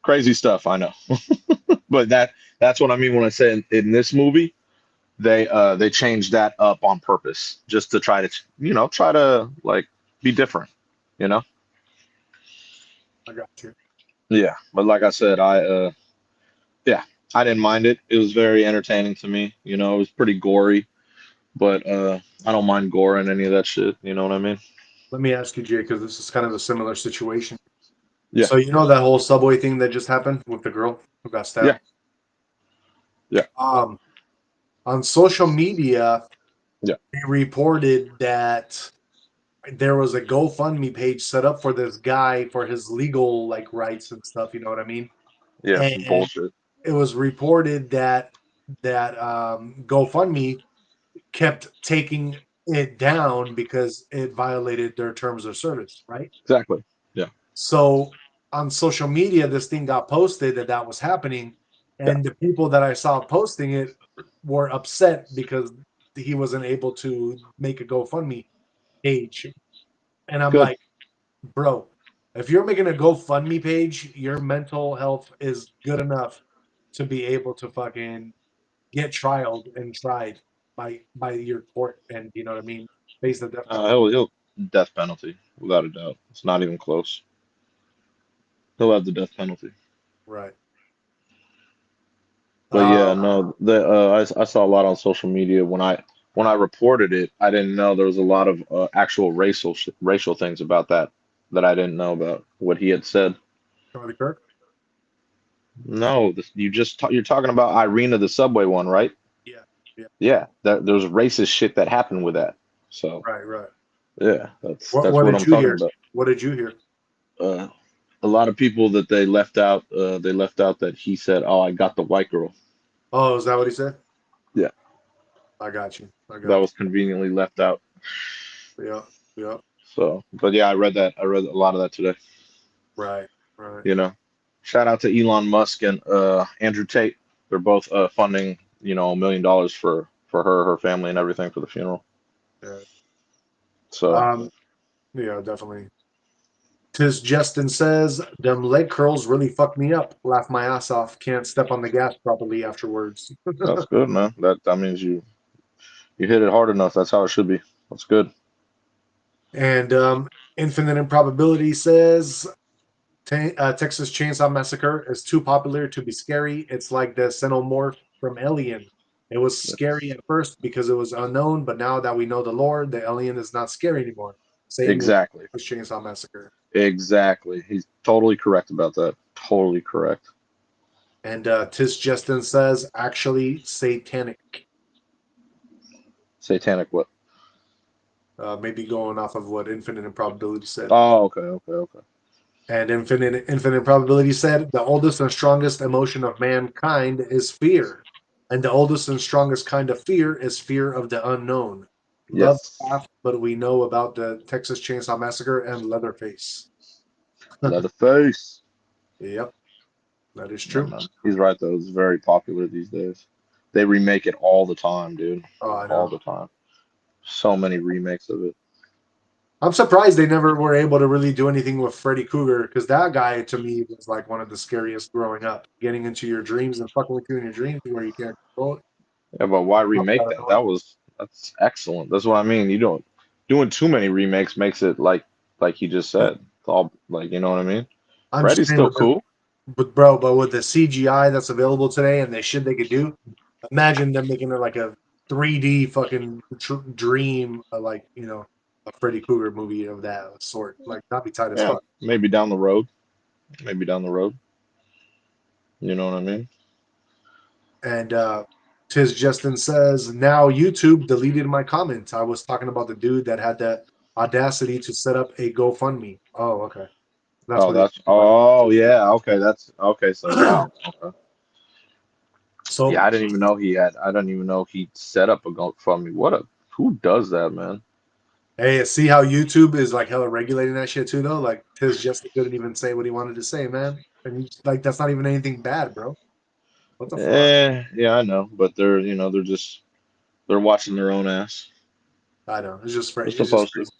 crazy stuff. I know. But that's what I mean when I say in this movie they changed that up on purpose just to try to like be different, you know? I got you. Yeah, but like I said, yeah, I didn't mind it. It was very entertaining to me. You know, it was pretty gory, but I don't mind gore and any of that shit. You know what I mean? Let me ask you, Jay, because this is kind of a similar situation. Yeah, So you know that whole subway thing that just happened with the girl who got yeah, stabbed? yeah, On social media, yeah. they reported that there was a GoFundMe page set up for this guy for his legal like rights and stuff. You know what I mean? Yeah, And bullshit. it was reported that GoFundMe kept taking it down because it violated their terms of service, right? Exactly. Yeah, So on social media, this thing got posted that was happening, yeah. and the people that I saw posting it were upset because he wasn't able to make a GoFundMe page. And I'm Good. like, bro, if you're making a GoFundMe page, your mental health is good enough to be able to fucking get trialed and tried by your court, and you know what I mean, face the death penalty. He'll death penalty without a doubt. It's not even close. He'll have the death penalty. Right. But yeah, Uh, no, I saw a lot on social media when I reported it. I didn't know there was a lot of actual racial things about that I didn't know about what he had said. Charlie Kirk. No, you're talking about Irina, the subway one, right? Yeah. Yeah. Yeah, there's racist shit that happened with that. So Right. Right. yeah, that's What that's What what did I'm you talking hear? about. What did you hear? Uh, a lot of people that they left out. They left out that he said, "Oh, I got the white girl." Oh, is that what he said? Yeah, I got you. I that got was conveniently left out. you. Yeah. Yeah. So, but yeah, I read that. I read a lot of that today. Right. Right. You know, shout out to Elon Musk and Andrew Tate. They're both funding, $1 million for her family, and everything for the funeral. Yeah. So, Um, Yeah, definitely. Tis Justin says, them leg curls really fucked me up. Laugh my ass off. Can't step on the gas properly afterwards. That's good, man. That means you hit it hard enough. That's how it should be. That's good. And Infinite Improbability says, Texas Chainsaw Massacre is too popular to be scary. It's like the xenomorph from Alien. It was scary at first because it was unknown, but now that we know the lore, the alien is not scary anymore. Same with Exactly. Texas Chainsaw Massacre. Exactly. He's totally correct about that. Totally correct. And Tis Justin says, actually satanic. Satanic what? Maybe going off of what Infinite Improbability said. Oh, okay, okay, okay. And Infinite Probability said the oldest and strongest emotion of mankind is fear. And the oldest and strongest kind of fear is fear of the unknown. Yes. Lovecraft, but we know about the Texas Chainsaw Massacre and Leatherface. Leatherface. Yep, that is Yeah, true. man. He's right though. It's very popular these days. They remake it all the time, dude. Oh, I All know. the time. So many remakes of it. I'm surprised they never were able to really do anything with Freddy Krueger because that guy to me was like one of the scariest growing up. Getting into your dreams and fucking with you in your dreams where you can't control it. Yeah, but why Not remake that? paranoid. That's excellent. That's what I mean. You don't doing too many remakes makes it like he just said. It's all like you know what I mean? I'm just Freddy's saying still with cool. but with the CGI that's available today and the shit they could do, imagine them making it like a 3D fucking dream, like a Freddy Krueger movie of that sort. Like that'd be tight as Yeah, fuck. maybe down the road. Maybe down the road. You know what I mean? And Tis Justin says now YouTube deleted my comments. I was talking about the dude that had the audacity to set up a GoFundMe. Oh, okay. That's Oh, what he that's was oh yeah, okay, that's okay, so talking wow. Okay. So Yeah, I didn't even know he set up a GoFundMe. Who does that, man? hey, see how YouTube is like hella regulating that shit too, though. Like Tiz Justin couldn't even say what he wanted to say, man. And like that's not even anything bad, bro. What the fuck? Yeah, I know, but they're watching their own ass. I know. They're It's just supposed to. crazy.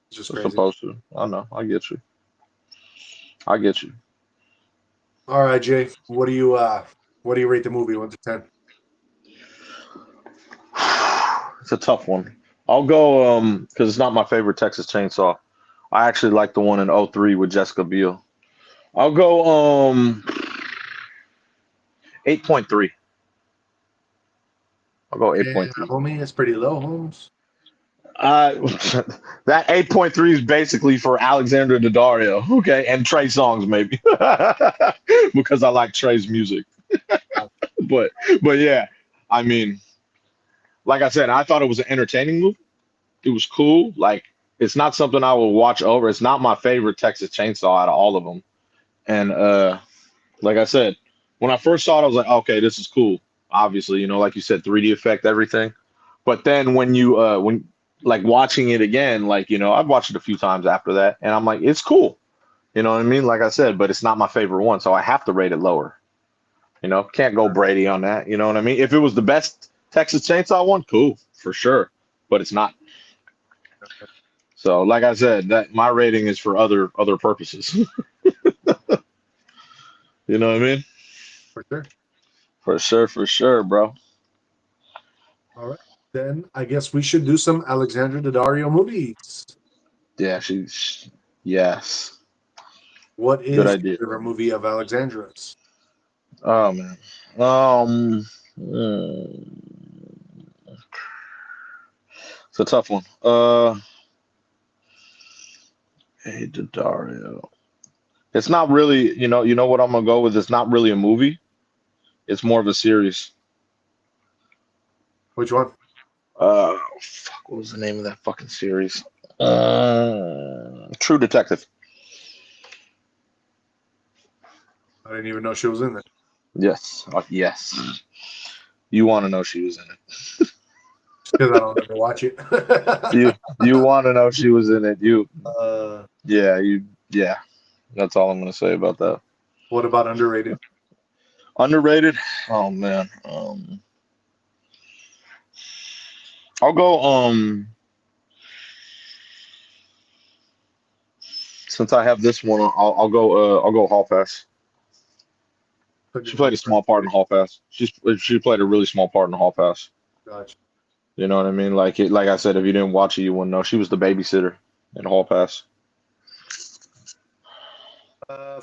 It's just They're crazy. supposed to. I know. I get you. I get you. All right, Jay. What do you rate the movie 1 to 10? It's a tough one. I'll go because it's not my favorite Texas Chainsaw. I actually like the one in '03 with Jessica Biel. I'll go 8.3. I'll go Yeah, 8.3. homie, it's pretty low, Holmes. Uh, that 8.3 is basically for Alexander Daddario, okay, and Trey Songz maybe, because I like Trey's music. But but yeah, I mean, like I said, I thought it was an entertaining movie. It was cool. Like it's not something I will watch over. It's not my favorite Texas Chainsaw out of all of them. And like I said, when I first saw it, I was like, okay, this is cool. Obviously, like you said, 3D effect, everything. But then when like watching it again, like I've watched it a few times after that, and I'm like, it's cool. You know what I mean? Like I said, but it's not my favorite one, so I have to rate it lower. Can't go Brady on that. You know what I mean? If it was the best Texas Chainsaw one, cool for sure, but it's not. So, like I said, that my rating is for other purposes. You know what I mean? For sure. For sure, bro. All right. Then I guess we should do some Alexandra Daddario movies. Yeah, she's yes, What good is idea. your favorite movie of Alexandra's? Oh man, hmm, it's a tough one. Hey, Dario. It's not really, you know what I'm gonna go with. It's not really a movie. It's more of a series. Which one? Fuck, what was the name of that fucking series? True Detective. I didn't even know she was in there. Yes, yes. You want to know she was in it. Just because I don't ever watch it. You want to know she was in it. uh, Yeah. That's all I'm gonna say about that. what about underrated? Underrated? Oh man. I'll go since I have this one, I'll go Hall Pass. She played a small part in Hall Pass. She played a really small part in Hall Pass. Gotcha. You know what I mean? Like I said, if you didn't watch it, you wouldn't know. She was the babysitter in Hall Pass.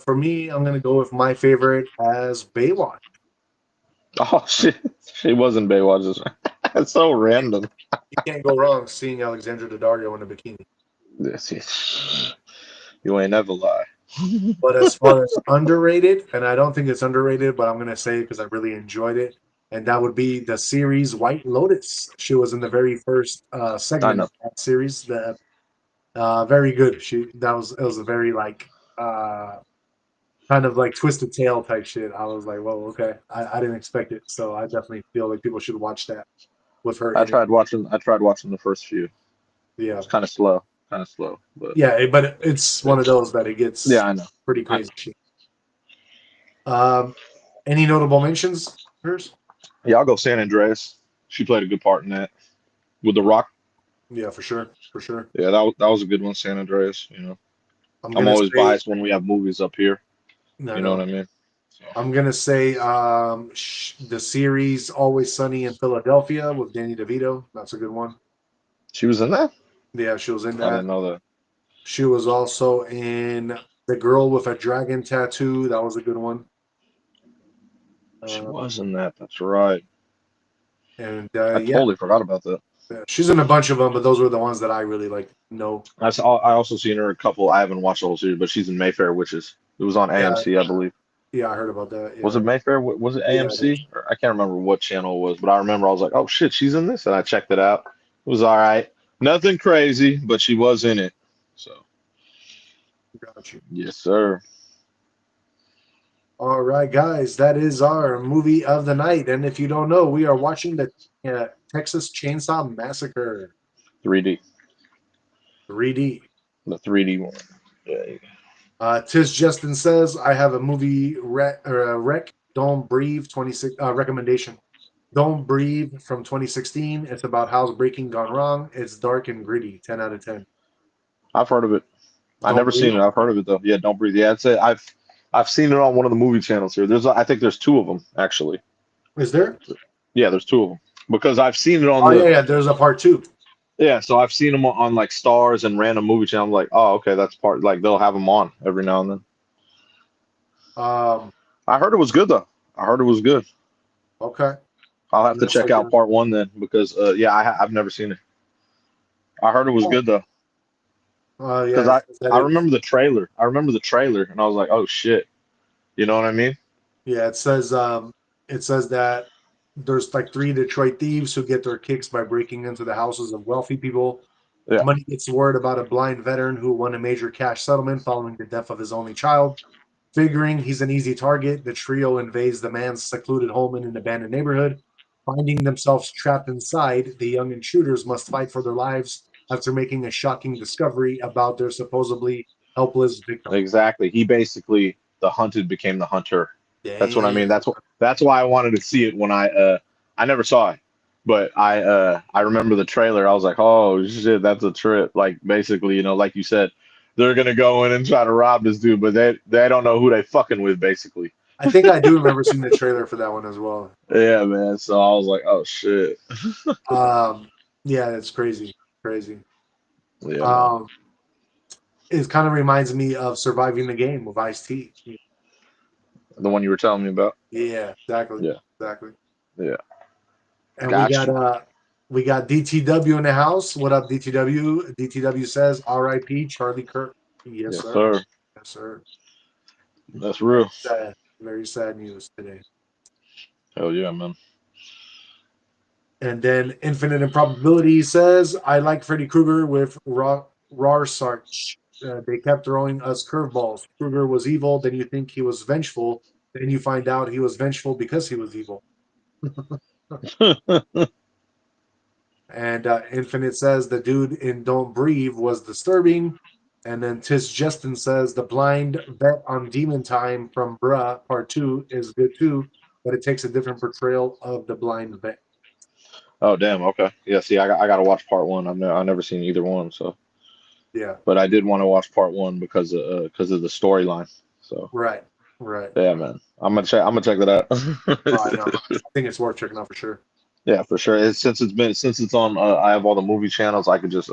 For me, I'm gonna go with my favorite as Baywatch. Oh shit, she wasn't Baywatch. That's so random. You can't go wrong seeing Alexandra Daddario in a bikini. You ain't never lie. But as far as underrated, and I don't think it's underrated, but I'm gonna say it because I really enjoyed it, and that would be the series White Lotus. She was in the very first I segment know. of that series. The very good. It was a very like kind of like twisted tail type shit. I was like, well, okay, I didn't expect it, so I definitely feel like people should watch that with her in it. I tried watching the first few. It Yeah, was kind of slow, but yeah, but it's yeah, one of those that it yeah, gets I know. pretty I crazy shit. Um, any notable mentions? Hers? Yeah, I'll go San Andreas. She played a good part in that with The Rock. Yeah, for sure, for sure. Yeah, that was a good one, San Andreas. I'm I'm gonna always say biased when we have movies up here. no, You know no. what I mean? So I'm gonna say the series Always Sunny in Philadelphia with Danny DeVito. That's a good one. she was in that? Yeah, she was in I that. didn't know that. She was also in The Girl with a Dragon Tattoo. That was a good one. She Uh, was in that. That's right. and I yeah, totally forgot about that. she's in a bunch of them, but those were the ones that I really like. Know. I also seen her a couple. I haven't watched the whole series, but she's in Mayfair Witches. It was on Yeah, AMC, I believe. yeah, I heard about that. Was Yeah, it Mayfair? Was it yeah, it is. AMC? Or I can't remember what channel it was, but I remember I was like, "Oh shit, she's in this," and I checked it out. It was all right. Nothing crazy, but she was in it. So Got you. yes, sir. All right, guys, that is our movie of the night. And if you don't know, we are watching the Texas Chainsaw Massacre 3D, 3D. the 3D one. Yeah. Tis Justin says, I have a movie rec, Don't Breathe 26 recommendation. Don't Breathe from 2016. It's about housebreaking gone wrong. It's dark and gritty. 10 out of 10. I've heard of it. I Don't never Breathe. seen it. I've heard of it though. Yeah, Don't Breathe. Yeah, I've seen it on one of the movie channels here. I think there's two of them actually. Is there? Yeah, there's two of them because I've seen it on Oh, yeah, the yeah. There's a part two. yeah. So I've seen them on like Stars and random movie channels. I'm like, oh, okay, that's part. Like they'll have them on every now and then. Um, I heard it was good though. I heard it was good. okay. I'll have And to that's check like, out part one then because yeah, I've never seen it. I heard it was oh, good though yeah. because It I says that I it's, remember the trailer. I remember the trailer and I was like, oh shit. You know what I mean? yeah, it says that there's like three Detroit thieves who get their kicks by breaking into the houses of wealthy people. Yeah. Money gets word about a blind veteran who won a major cash settlement following the death of his only child. Figuring he's an easy target, the trio invades the man's secluded home in an abandoned neighborhood. Finding themselves trapped inside, the young intruders must fight for their lives after making a shocking discovery about their supposedly helpless victim. Exactly. He basically the hunted became the hunter. That's what I mean. Damn. That's why I wanted to see it when I never saw it. But I remember the trailer. I was like, "Oh shit, that's a trip." Like basically, like you said, they're gonna go in and try to rob this dude, but they don't know who they fucking with basically. I think I do remember seeing the trailer for that one as well. Yeah, man. So I was like, "Oh shit." Um, yeah, it's crazy, crazy. Yeah, man. Um, it kind of reminds me of Surviving the Game with Ice T. The one you were telling me about. Yeah, exactly, Yeah. exactly. Yeah. And Got you. we got DTW in the house. What up, DTW? DTW says R.I.P. Charlie Kirk. Yes, Yes, sir. sir. Yes, sir. That's real. Sad, very sad news today. Hell yeah, man. And then Infinite Improbability says, I like Freddy Krueger with Rarsarch. They kept throwing us curveballs. Krueger was evil, then you think he was vengeful, then you find out he was vengeful because he was evil. And Infinite says the dude in Don't Breathe was disturbing. And then Tis Justin says the blind vet on Demon Time from Bruh Part 2 is good too, but it takes a different portrayal of the blind vet. Oh damn. Okay. Yeah. See, I got to watch part one. I never seen either one. So Yeah. but I did want to watch part one because of the storyline. So Right. Right. yeah, man, I'm gonna check that out. Oh, I know. I think it's worth checking out for sure. Yeah, for sure. Since it's on, I have all the movie channels. I could just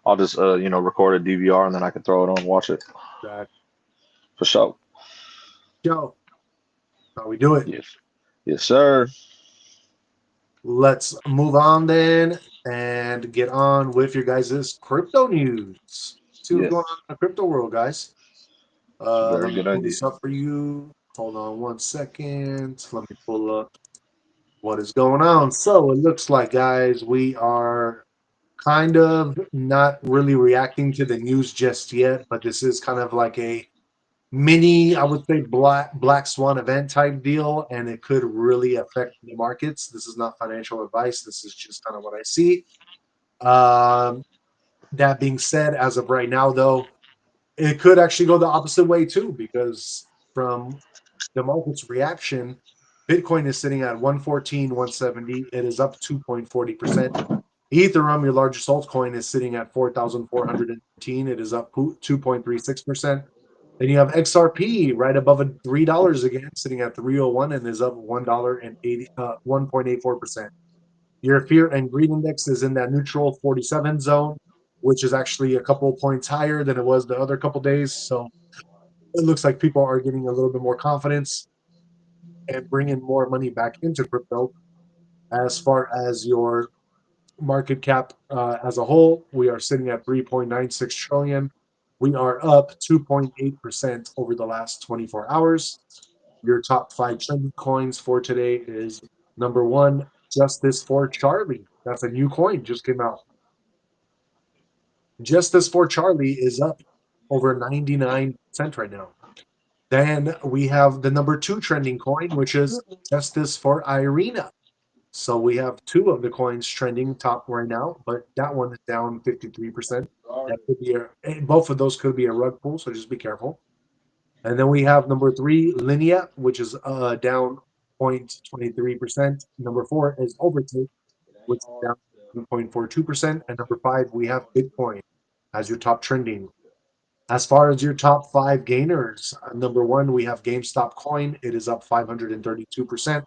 I'll just record a DVR and then I can throw it on and watch it That for sure. Joe, how we do it. Yes, yes, sir. Let's move on then and get on with your guys' crypto news. See what's Yes, going on in the crypto world, guys. it's a Let very me good pull idea. this up for you. Hold on 1 second. Let me pull up what is going on. So it looks like, guys, we are kind of not really reacting to the news just yet, but this is kind of like a mini, I would say, black swan event type deal, and it could really affect the markets. This is not financial advice. This is just kind of what I see. Um, that being said, as of right now, though, it could actually go the opposite way too, because from the market's reaction, Bitcoin is sitting at 114, 170. It is up 2.40%. Ethereum, your largest altcoin, is sitting at 4,415. It is up 2.36%. Then you have XRP right above $3 again, sitting at 301 and is up $1.84%. Your fear and greed index is in that neutral 47 zone, which is actually a couple of points higher than it was the other couple days. So it looks like people are getting a little bit more confidence and bringing more money back into crypto. As far as your market cap as a whole, we are sitting at 3.96 trillion. We are up 2.8% over the last 24 hours. Your top five trending coins for today is number one, Justice for Charlie. That's a new coin, just came out. Justice for Charlie is up over 99% right now. Then we have the number two trending coin, which is Justice for Irina. So we have two of the coins trending top right now, but that one is down 53%. That could be both of those could be a rug pull, so just be careful. And then we have number three, Linea, which is down 0.23%. Number four is Overtake, which is down 1.42%. And number five, we have Bitcoin as your top trending. As far as your top five gainers, number one, we have GameStop Coin. It is up 532%.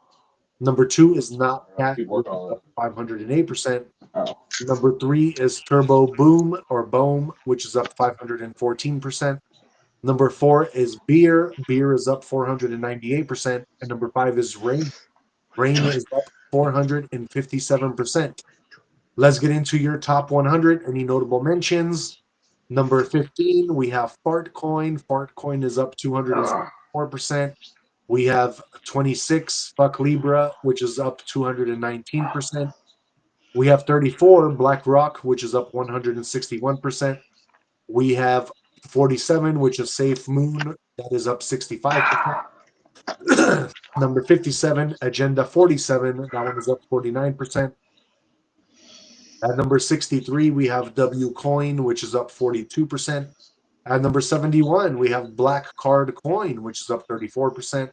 Number two is Not Cat, which is up 508%. Number three is Turbo Boom or Boom, which is up 514%. Number four is Beer. Beer is up 498%. And number five is Rain. Rain is up 457%. Let's get into your top 100. Any notable mentions? Number 15, we have Fartcoin. Fartcoin is up 204%. We have 26, Fuck Libra, which is up 219%. We have 34, BlackRock, which is up 161%. We have 47, which is Safe Moon, that is up 65%. Number 57, Agenda 47, that one is up 49%. At number 63, we have W Coin, which is up 42%. At number 71, we have Black Card Coin, which is up 34%.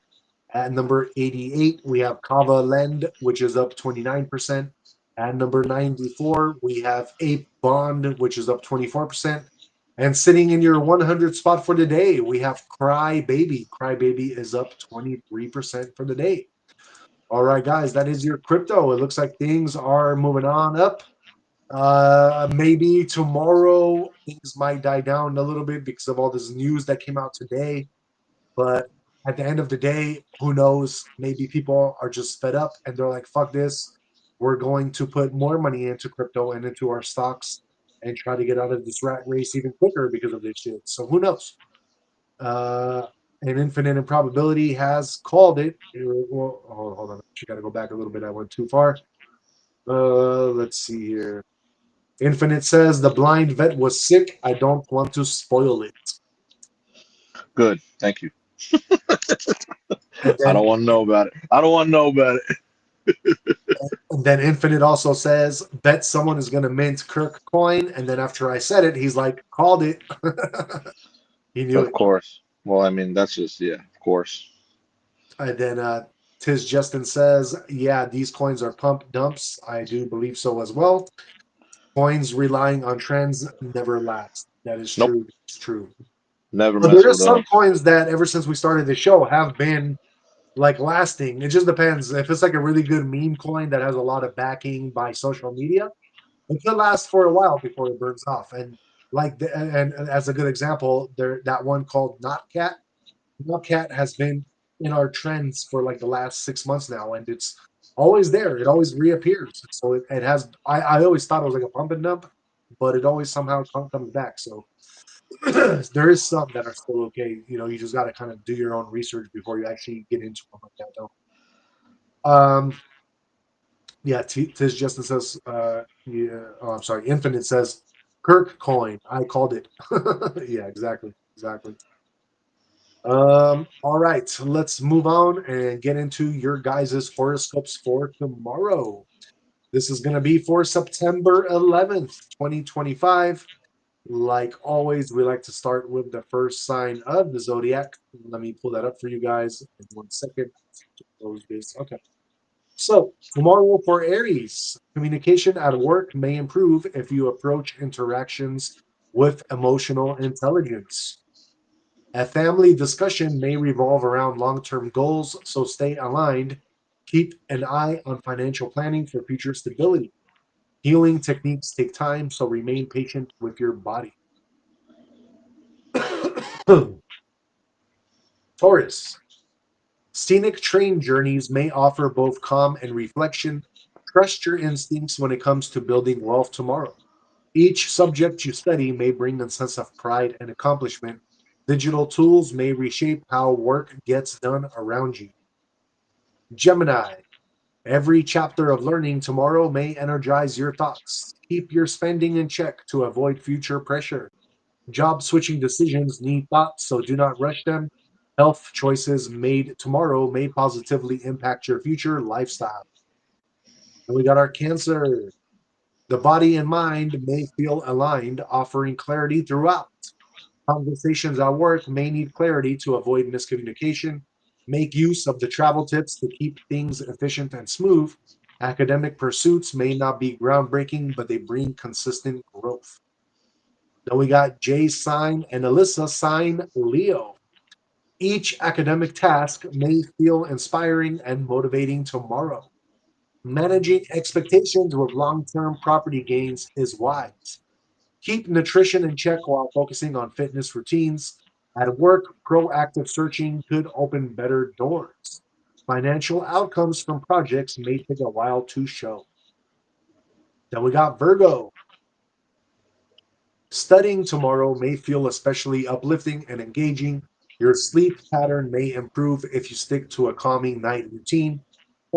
At number 88, we have Kava Lend, which is up 29%. At number 94, we have Ape Bond, which is up 24%. And sitting in your 100 spot for the day, we have Cry Baby. Cry Baby is up 23% for the day. All right, guys, that is your crypto. It looks like things are moving on up. Maybe tomorrow things might die down a little bit because of all this news that came out today. But at the end of the day, who knows? Maybe people are just fed up and they're like, fuck this. We're going to put more money into crypto and into our stocks and try to get out of this rat race even quicker because of this shit. So who knows? An infinite improbability has called it. Well, hold on. You got to go back a little bit. I went too far. Let's see here. Infinite says the blind vet was sick. I don't want to spoil it. Good. Thank you. And I then don't want to know about it. I don't want to know about it. And then Infinite also says, bet someone is going to mint Kirk coin. And then after I said it, he's like, called it. He knew Of it. course. Well, I mean, that's just yeah. Of course. And then Tiz Justin says, yeah, these coins are pump dumps. I do believe so as well. Coins relying on trends never last. That is Nope, true. It's true. never But mess there with is some them. coins that ever since we started the show have been like lasting. It just depends. If it's like a really good meme coin that has a lot of backing by social media, it could last for a while before it burns off. And and as a good example, there that one called Notcat. Notcat has been in our trends for like the last 6 months now, and it's always there. It always reappears. So it has. I always thought it was like a pump and dump, but it always somehow comes back. So there is some that are still okay. You just got to kind of do your own research before you actually get into them like that. Though. Yeah, Tiz Justin says, yeah, oh, I'm sorry, Infinite says, Kirk coin. I called it. Yeah, exactly. Exactly. All right, let's move on and get into your guys' horoscopes for tomorrow. This is going to be for September 11th, 2025. Like always, we like to start with the first sign of the zodiac. Let me pull that up for you guys in 1 second. Close this. Okay. So, tomorrow for Aries, communication at work may improve if you approach interactions with emotional intelligence. A family discussion may revolve around long term goals, so stay aligned. Keep an eye on financial planning for future stability. Healing techniques take time, so remain patient with your body. Taurus, scenic train journeys may offer both calm and reflection. Trust your instincts when it comes to building wealth tomorrow. Each subject you study may bring a sense of pride and accomplishment. Digital tools may reshape how work gets done around you. Gemini, every chapter of learning tomorrow may energize your thoughts. Keep your spending in check to avoid future pressure. Job switching decisions need thought, so do not rush them. Health choices made tomorrow may positively impact your future lifestyle. And we got our Cancer. The body and mind may feel aligned, offering clarity throughout. Conversations at work may need clarity to avoid miscommunication. Make use of the travel tips to keep things efficient and smooth. Academic pursuits may not be groundbreaking, but they bring consistent growth. Then we got Jay Sign and Alyssa Sign Leo. Each academic task may feel inspiring and motivating tomorrow. Managing expectations with long term property gains is wise. Keep nutrition in check while focusing on fitness routines. At work, proactive searching could open better doors. Financial outcomes from projects may take a while to show. Then we got Virgo. Studying tomorrow may feel especially uplifting and engaging. Your sleep pattern may improve if you stick to a calming night routine.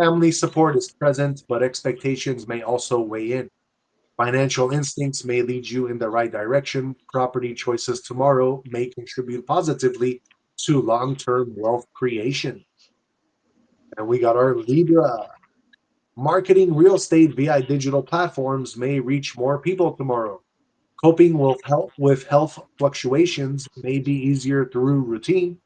Family support is present, but expectations may also weigh in. Financial instincts may lead you in the right direction. Property choices tomorrow may contribute positively to long term wealth creation. And we got our Libra. Marketing real estate via digital platforms may reach more people tomorrow. Coping with health fluctuations may be easier through routine.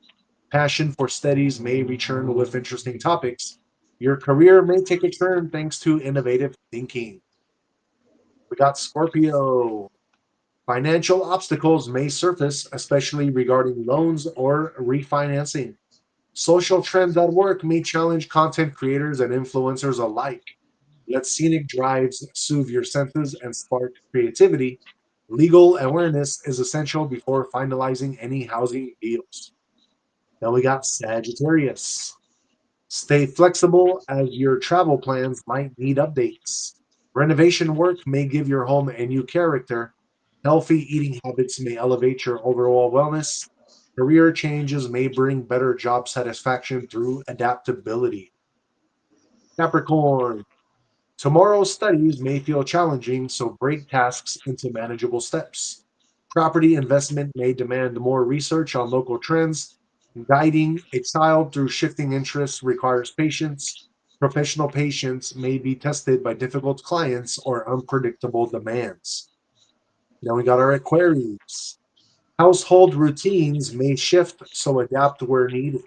Passion for studies may return with interesting topics. Your career may take a turn thanks to innovative thinking. We got Scorpio. Financial obstacles may surface, especially regarding loans or refinancing. Social trends at work may challenge content creators and influencers alike. Let scenic drives soothe your senses and spark creativity. Legal awareness is essential before finalizing any housing deals. Then we got Sagittarius. Stay flexible as your travel plans might need updates. Renovation work may give your home a new character. Healthy eating habits may elevate your overall wellness. Career changes may bring better job satisfaction through adaptability. Capricorn. Tomorrow's studies may feel challenging, so break tasks into manageable steps. Property investment may demand more research on local trends. Guiding a child through shifting interests requires patience. Professional patience may be tested by difficult clients or unpredictable demands. Now we got our Aquarius. Household routines may shift, so adapt where needed.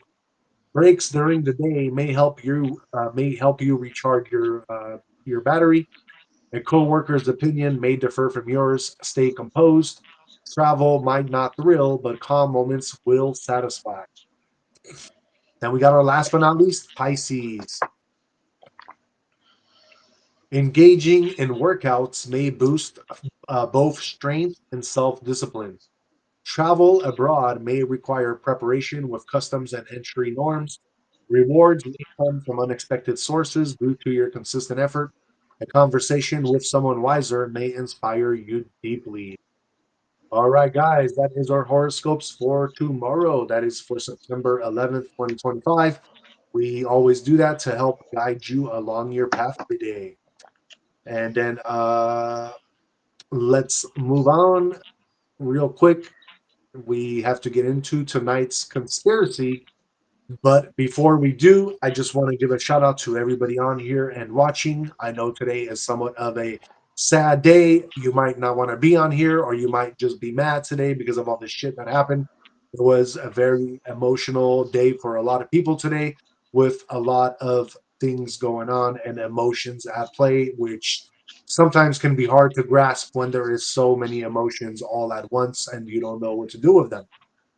Breaks during the day may help you recharge your battery. A coworker's opinion may differ from yours. Stay composed. Travel might not thrill, but calm moments will satisfy. Then we got our last but not least, Pisces. Engaging in workouts may boost both strength and self discipline. Travel abroad may require preparation with customs and entry norms. Rewards may come from unexpected sources due to your consistent effort. A conversation with someone wiser may inspire you deeply. All right, guys, that is our horoscopes for tomorrow. That is for September 11th, 2025. We always do that to help guide you along your path every day. And then let's move on real quick. We have to get into tonight's conspiracy. But before we do, I just want to give a shout out to everybody on here and watching. I know today is somewhat of a sad day. You might not want to be on here, or you might just be mad today because of all this shit that happened. It was a very emotional day for a lot of people today, with a lot of things going on and emotions at play, which sometimes can be hard to grasp when there is so many emotions all at once and you don't know what to do with them.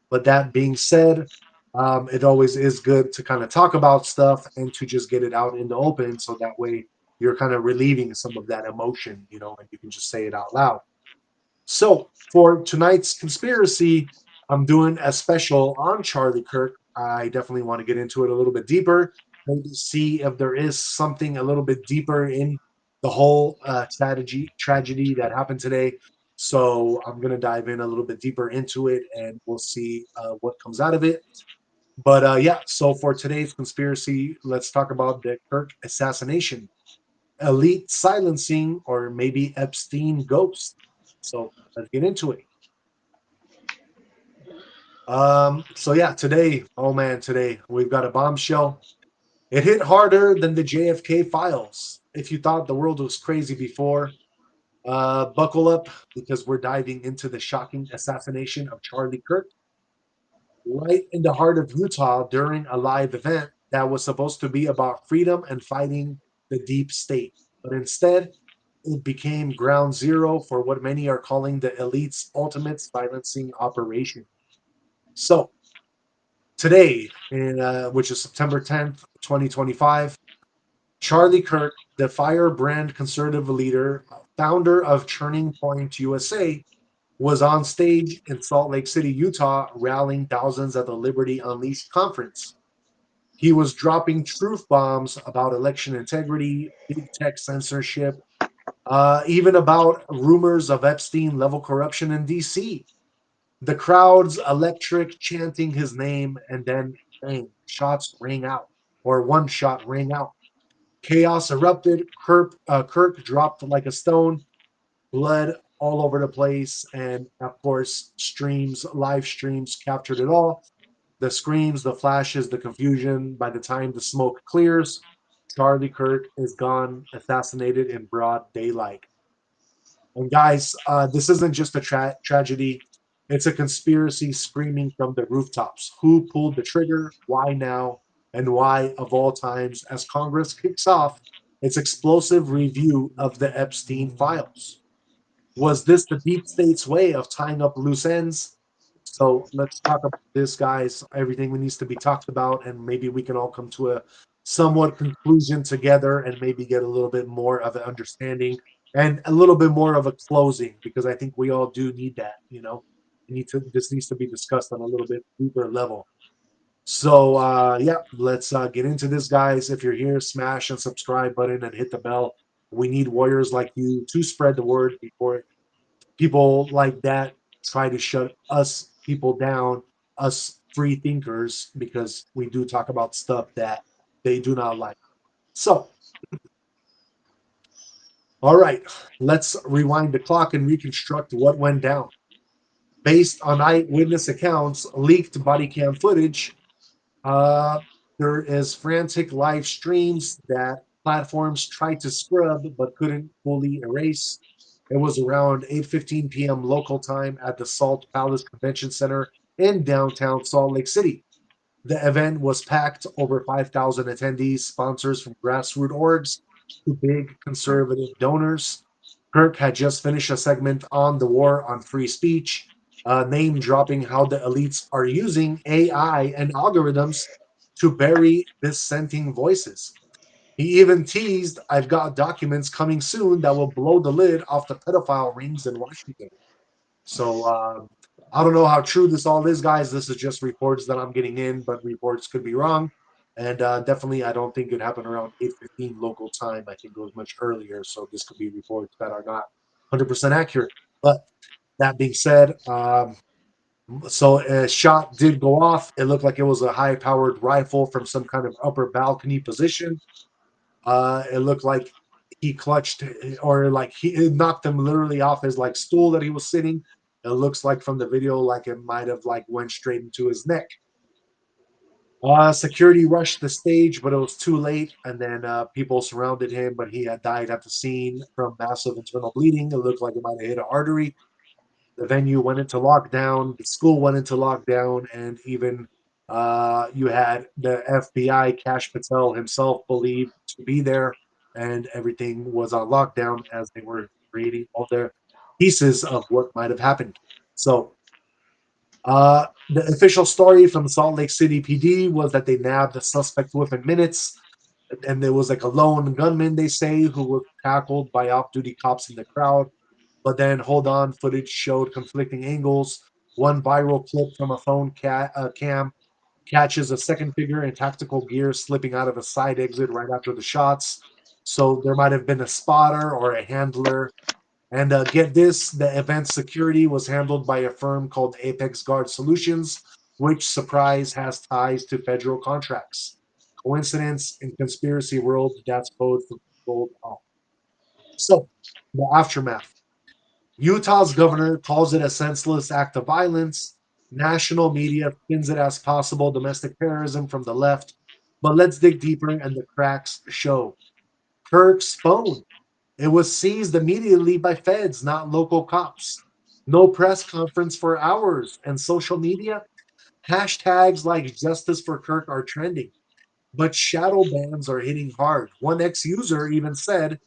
But that being said, it always is good to kind of talk about stuff and to just get it out in the open so that way you're kind of relieving some of that emotion, and you can just say it out loud. So for tonight's conspiracy, I'm doing a special on Charlie Kirk. I definitely want to get into it a little bit deeper, maybe see if there is something a little bit deeper in the whole tragedy that happened today. So I'm gonna dive in a little bit deeper into it, and we'll see what comes out of it. But yeah, so for today's conspiracy, let's talk about the Kirk assassination, elite silencing, or maybe Epstein ghost. So let's get into it. So yeah, today, oh man, today we've got a bombshell. It hit harder than the JFK files. If you thought the world was crazy before, buckle up because we're diving into the shocking assassination of Charlie Kirk right in the heart of Utah during a live event that was supposed to be about freedom and fighting the deep state. But instead, it became ground zero for what many are calling the elite's ultimate silencing operation. So, today, which is September 10th, 2025, Charlie Kirk, the firebrand conservative leader, founder of Turning Point USA, was on stage in Salt Lake City, Utah, rallying thousands at the Liberty Unleashed conference. He was dropping truth bombs about election integrity, big tech censorship, even about rumors of Epstein level corruption in DC. The crowd's electric chanting his name, and then bang, shots rang out, or one shot rang out. Chaos erupted. Kirk dropped like a stone, blood all over the place, and of course, live streams captured it all. The screams, the flashes, the confusion. By the time the smoke clears, Charlie Kirk is gone, assassinated in broad daylight. And guys, this isn't just a tragedy. It's a conspiracy screaming from the rooftops. Who pulled the trigger? Why now? And why, of all times, as Congress kicks off its explosive review of the Epstein files? Was this the deep state's way of tying up loose ends? So let's talk about this, guys. Everything needs to be talked about, and maybe we can all come to a somewhat conclusion together and maybe get a little bit more of an understanding and a little bit more of a closing because I think we all do need that. This needs to be discussed on a little bit deeper level. So yeah, let's get into this, guys. If you're here, smash and subscribe button and hit the bell. We need warriors like you to spread the word before people like that try to shut us people down, us free thinkers, because we do talk about stuff that they do not like. So, all right, let's rewind the clock and reconstruct what went down. Based on eyewitness accounts, leaked body cam footage, uh, there is frantic live streams that platforms tried to scrub but couldn't fully erase. It was around 8:15 p.m. local time at the Salt Palace Convention Center in downtown Salt Lake City. The event was packed, over 5,000 attendees, sponsors from grassroots orgs to big conservative donors. Kirk had just finished a segment on the war on free speech. name dropping how the elites are using AI and algorithms to bury dissenting voices. He even teased, I've got documents coming soon that will blow the lid off the pedophile rings in Washington. So I don't know how true this all is, guys. This is just reports that I'm getting in, but reports could be wrong. And definitely, I don't think it happened around 8:15 local time. I think it was much earlier. So this could be reports that are not 100% accurate. But that being said, so a shot did go off. It looked like it was a high-powered rifle from some kind of upper balcony position. It looked like he clutched or like he it knocked him literally off his like stool that he was sitting. It looks like from the video like it might have like went straight into his neck. Security rushed the stage, but it was too late, and then people surrounded him, but he had died at the scene from massive internal bleeding. It looked like it might have hit an artery. The venue went into lockdown, the school went into lockdown, and even you had the FBI, Cash Patel himself, believed to be there, and everything was on lockdown as they were creating all their pieces of what might have happened. So, the official story from Salt Lake City PD was that they nabbed the suspect within minutes, and there was like a lone gunman, they say, who was tackled by off duty cops in the crowd. But then, hold on, footage showed conflicting angles. One viral clip from a phone cam catches a second figure in tactical gear slipping out of a side exit right after the shots. So there might have been a spotter or a handler. And get this, the event security was handled by a firm called Apex Guard Solutions, which, surprise, has ties to federal contracts. Coincidence in conspiracy world, that's code for gold off. So, the aftermath. Utah's governor calls it a senseless act of violence. National media spins it as possible domestic terrorism from the left. But let's dig deeper, and the cracks show. Kirk's phone. It was seized immediately by feds, not local cops. No press conference for hours, and social media hashtags like Justice for Kirk are trending. But shadow bans are hitting hard. One ex user even said,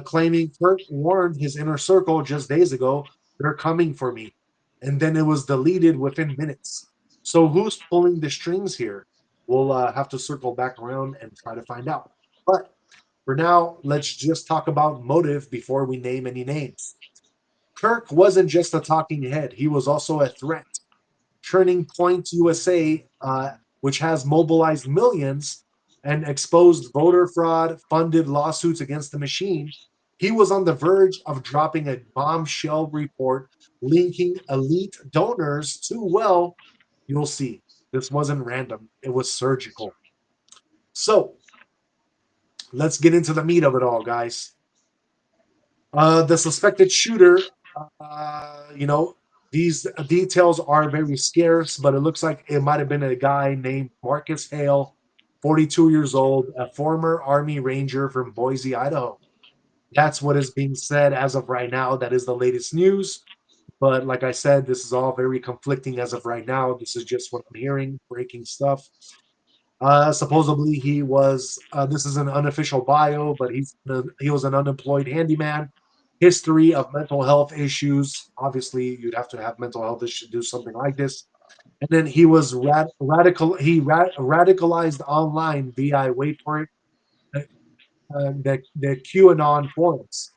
claiming Kirk warned his inner circle just days ago, they're coming for me. And then it was deleted within minutes. So who's pulling the strings here? We'll have to circle back around and try to find out. But for now, let's just talk about motive before we name any names. Kirk wasn't just a talking head, he was also a threat. Turning Point USA, which has mobilized millions and exposed voter fraud, funded lawsuits against the machine, he was on the verge of dropping a bombshell report linking elite donors to, well, you'll see. This wasn't random, it was surgical. So let's get into the meat of it all, guys. The suspected shooter, you know, these details are very scarce, but it looks like it might have been a guy named Marcus Hale, 42 years old, a former Army Ranger from Boise, Idaho. That's what is being said as of right now. That is the latest news. But like I said, this is all very conflicting as of right now. This is just what I'm hearing, breaking stuff. Supposedly he was. This is an unofficial bio, but he was an unemployed handyman. History of mental health issues. Obviously, you'd have to have mental health issues to do something like this. And then he was radical. He radicalized online via wait for it, the QAnon forums.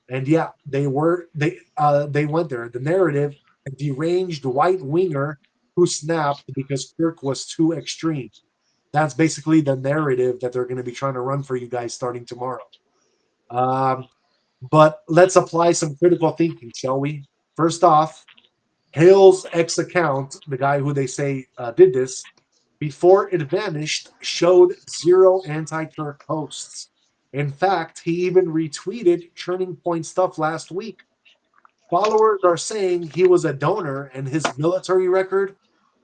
And yeah, they went there. The narrative, a deranged white winger who snapped because Kirk was too extreme. That's basically the narrative that they're going to be trying to run for you guys starting tomorrow. Um, but let's apply some critical thinking, shall we? First off, Hale's ex account, the guy who they say did this, before it vanished, showed zero anti Kirk posts. In fact, he even retweeted Turning Point stuff last week. Followers are saying he was a donor and his military record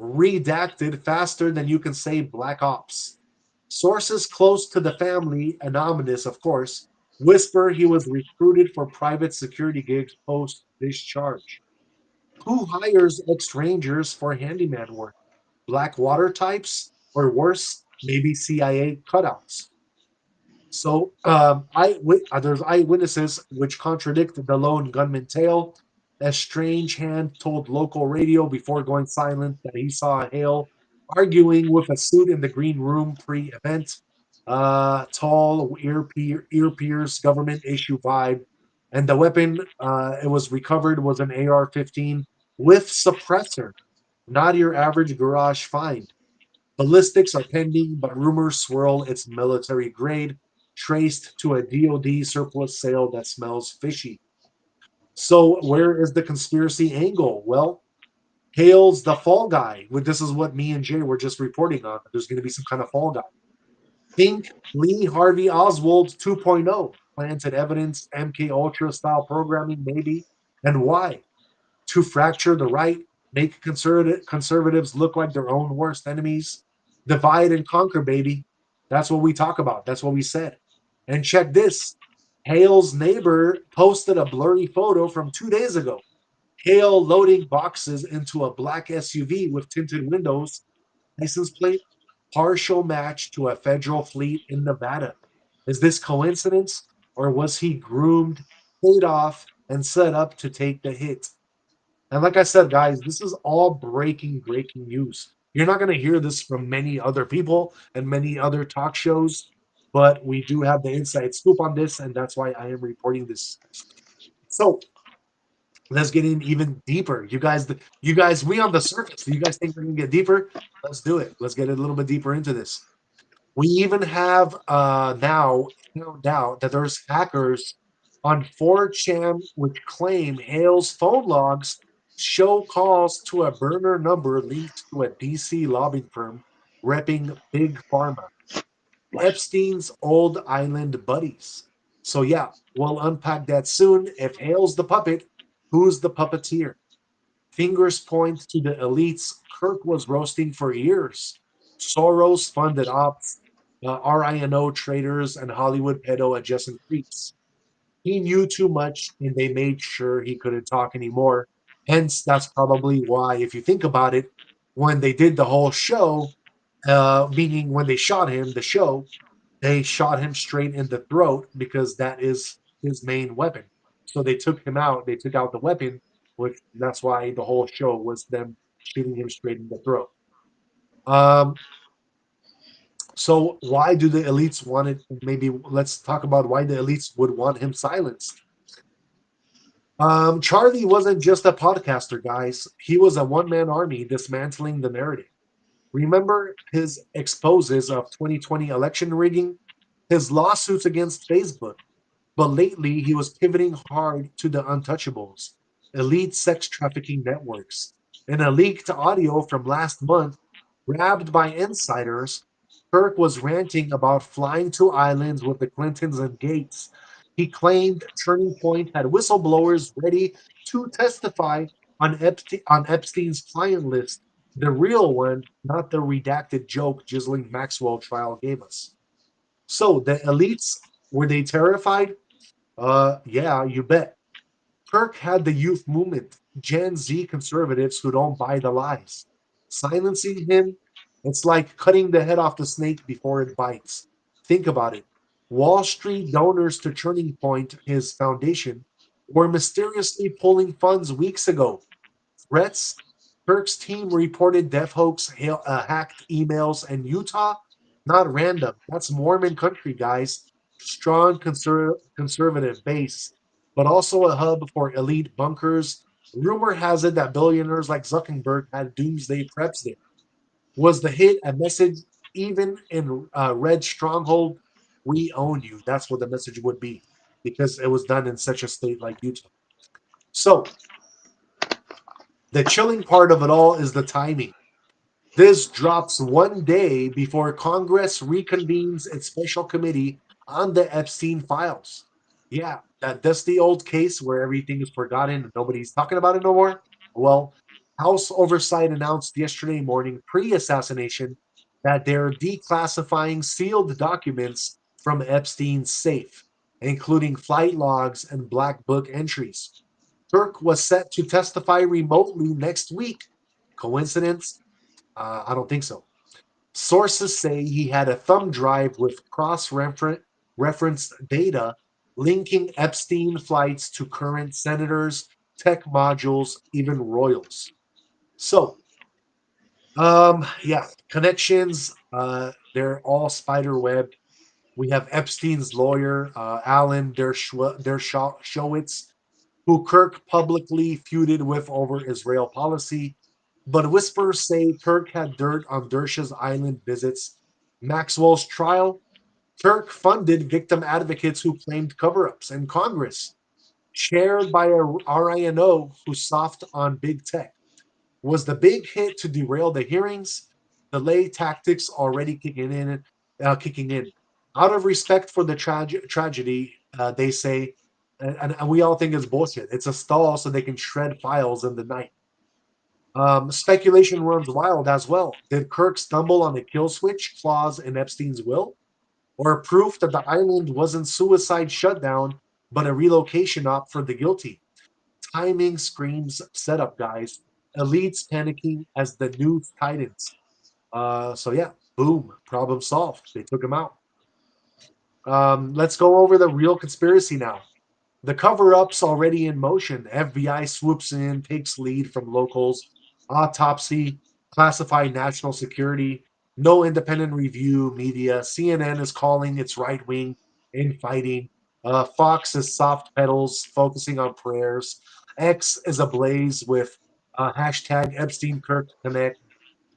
redacted faster than you can say Black Ops. Sources close to the family, anonymous of course, whisper he was recruited for private security gigs post discharge. Who hires ex Rangers for handyman work? Blackwater types? Or worse, maybe CIA cutouts? So there's eyewitnesses which contradict the lone gunman tale. A strange hand told local radio before going silent that he saw Hale arguing with a suit in the green room pre-event. Tall, ear pierce, government issue vibe. And the weapon it was recovered was an AR-15 with suppressor, not your average garage find. Ballistics are pending, but rumors swirl it's military grade, traced to a DoD surplus sale that smells fishy. So where is the conspiracy angle? Well, Hale's the fall guy. This is what me and Jay were just reporting on. There's going to be some kind of fall guy. Think Lee Harvey Oswald 2.0, planted evidence, MK Ultra style programming, maybe. And why? To fracture the right, make conservatives look like their own worst enemies, divide and conquer, baby. That's what we talk about. That's what we said. And check this. Hale's neighbor posted a blurry photo from 2 days ago. Hale loading boxes into a black SUV with tinted windows, license plate, partial match to a federal fleet in Nevada. Is this coincidence, or was he groomed, paid off, and set up to take the hit? And like I said, guys, this is all breaking news. You're not going to hear this from many other people and many other talk shows, but we do have the inside scoop on this, and that's why I am reporting this. So let's get in even deeper. You guys, we on the surface. Do you guys think we're gonna get deeper? Let's do it. Let's get a little bit deeper into this. We even have now found out that there's hackers on 4chan which claim Hale's phone logs show calls to a burner number linked to a DC lobbying firm repping Big Pharma, Epstein's old island buddies. So yeah, we'll unpack that soon. If Hale's the puppet, who's the puppeteer? Fingers point to the elites Kirk was roasting for years. Soros funded ops, RINO traders, and Hollywood pedo adjacent creeps. He knew too much, and they made sure he couldn't talk anymore. Hence, that's probably why, if you think about it, when they did the whole show, meaning when they shot him, the show, they shot him straight in the throat because that is his main weapon. So they took him out. They took out the weapon, which that's why the whole show was them shooting him straight in the throat. Um, so why do the elites want it? Maybe let's talk about why the elites would want him silenced. Charlie wasn't just a podcaster, guys. He was a one-man army dismantling the narrative. Remember his exposes of 2020 election rigging, his lawsuits against Facebook. But lately, he was pivoting hard to the untouchables, elite sex trafficking networks. In a leaked audio from last month, grabbed by insiders, Kirk was ranting about flying to islands with the Clintons and Gates. He claimed Turning Point had whistleblowers ready to testify on Epstein's client list, the real one, not the redacted joke Ghislaine Maxwell trial gave us. So the elites, were they terrified? Yeah, you bet. Kirk had the youth movement, Gen Z conservatives who don't buy the lies. Silencing him, it's like cutting the head off the snake before it bites. Think about it. Wall Street donors to Turning Point, his foundation, were mysteriously pulling funds weeks ago. Threats. Kirk's team reported death hoax, hacked emails, and Utah, not random. That's Mormon country, guys. Strong conservative base, but also a hub for elite bunkers. Rumor has it that billionaires like Zuckerberg had doomsday preps there. Was the hit a message even in Red Stronghold? We own you. That's what the message would be because it was done in such a state like Utah. So the chilling part of it all is the timing. This drops one day before Congress reconvenes its special committee on the Epstein files. Yeah, that's the old case where everything is forgotten and nobody's talking about it no more. Well, House Oversight announced yesterday morning, pre assassination, that they're declassifying sealed documents from Epstein's safe, including flight logs and black book entries. Turk was set to testify remotely next week. Coincidence? I don't think so. Sources say he had a thumb drive with cross referenced data linking Epstein flights to current senators, tech modules, even royals. So, yeah, connections. They're all spider webbed. We have Epstein's lawyer, Alan Dershowitz, who Kirk publicly feuded with over Israel policy. But whispers say Kirk had dirt on Dersh's island visits. Maxwell's trial. Kirk funded victim advocates who claimed cover ups in Congress, chaired by a RINO who's soft on big tech. Was the big hit to derail the hearings? Delay tactics already kicking in. Out of respect for the tragedy, they say, and we all think it's bullshit. It's a stall so they can shred files in the night. Speculation runs wild as well. Did Kirk stumble on the kill switch clause in Epstein's will, or proof that the island wasn't suicide shutdown but a relocation op for the guilty? Timing screams setup, guys. Elites panicking as the news tightens. So yeah, boom, problem solved. They took him out. Let's go over the real conspiracy now. The cover up's already in motion. FBI swoops in, takes lead from locals. Autopsy, classified national security, no independent review, media. CNN is calling its right wing infighting. Fox is soft pedals, focusing on prayers. X is ablaze with hashtag Epstein Kirk Connect.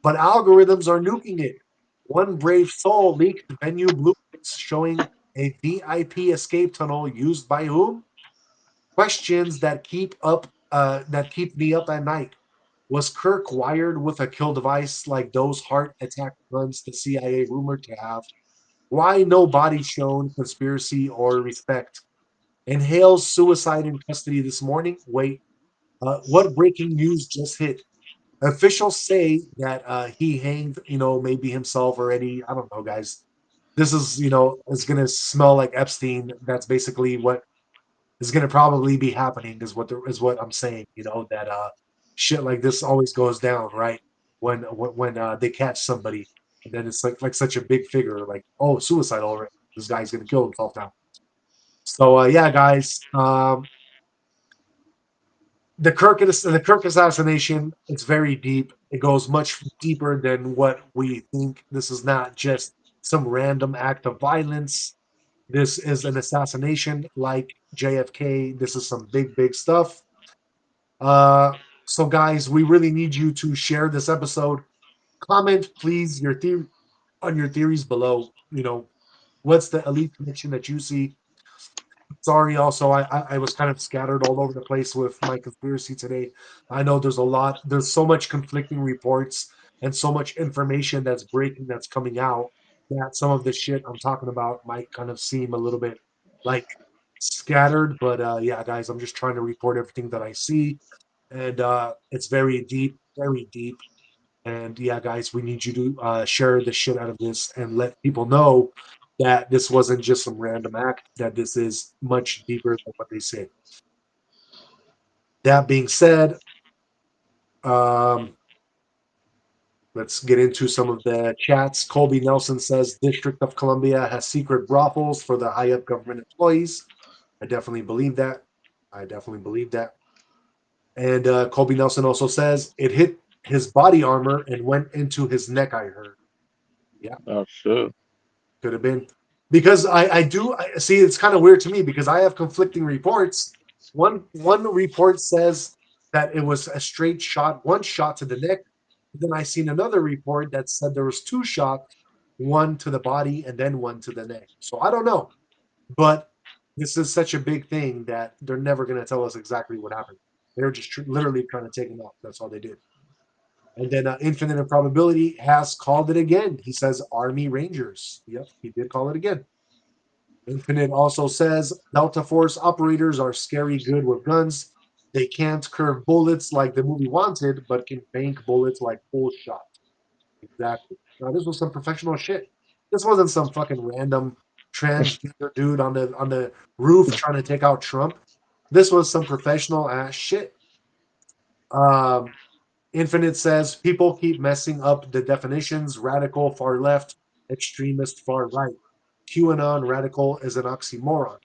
But algorithms are nuking it. One brave soul leaked venue blueprints showing a VIP escape tunnel used by whom? Questions that keep me up at night. Was Kirk wired with a kill device like those heart attack guns the CIA rumored to have? Why no body shown, conspiracy, or respect? Inhales suicide in custody this morning. Wait, what breaking news just hit? Officials say that he hanged, maybe himself already. I don't know, guys. This is going to smell like Epstein. That's basically what is going to probably be happening is what I'm saying, that shit like this always goes down, right? When they catch somebody, and then it's like such a big figure, like, oh, suicide already. This guy's going to kill himself now. So yeah, guys, the Kirk assassination, it's very deep. It goes much deeper than what we think. This is not just some random act of violence. This is an assassination like JFK. This is some big, big stuff. So guys, we really need you to share this episode. Comment, please, your theory on your theories below. What's the elite connection that you see? Sorry, also, I was kind of scattered all over the place with my conspiracy today. I know there's so much conflicting reports and so much information that's breaking, that's coming out, that some of the shit I'm talking about might kind of seem a little bit like scattered. But yeah, guys, I'm just trying to report everything that I see, and it's very deep, very deep. And yeah, guys, we need you to share the shit out of this and let people know that this wasn't just some random act, that this is much deeper than what they say. That being said, um, let's get into some of the chats. Colby Nelson says District of Columbia has secret brothels for the high up government employees. I definitely believe that. I definitely believe that. And Colby Nelson also says it hit his body armor and went into his neck, I heard. Yeah. Oh shit. Could have been because I see. It's kind of weird to me because I have conflicting reports. One report says that it was a straight shot, one shot to the neck. Then I seen another report that said there was two shots, one to the body and then one to the neck. So I don't know, but this is such a big thing that they're never going to tell us exactly what happened. They're just literally trying to take him off. That's all they did. And then Infinite Improbability has called it again. He says Army Rangers. Yep, he did call it again. Infinite also says Delta Force operators are scary good with guns. They can't curve bullets like the movie Wanted, but can bank bullets like full shot. Exactly. Now this was some professional shit. This wasn't some fucking random transgender dude on the roof trying to take out Trump. This was some professional ass shit. Um, Infinite says people keep messing up the definitions: radical far left, extremist far right. QAnon radical is an oxymoron.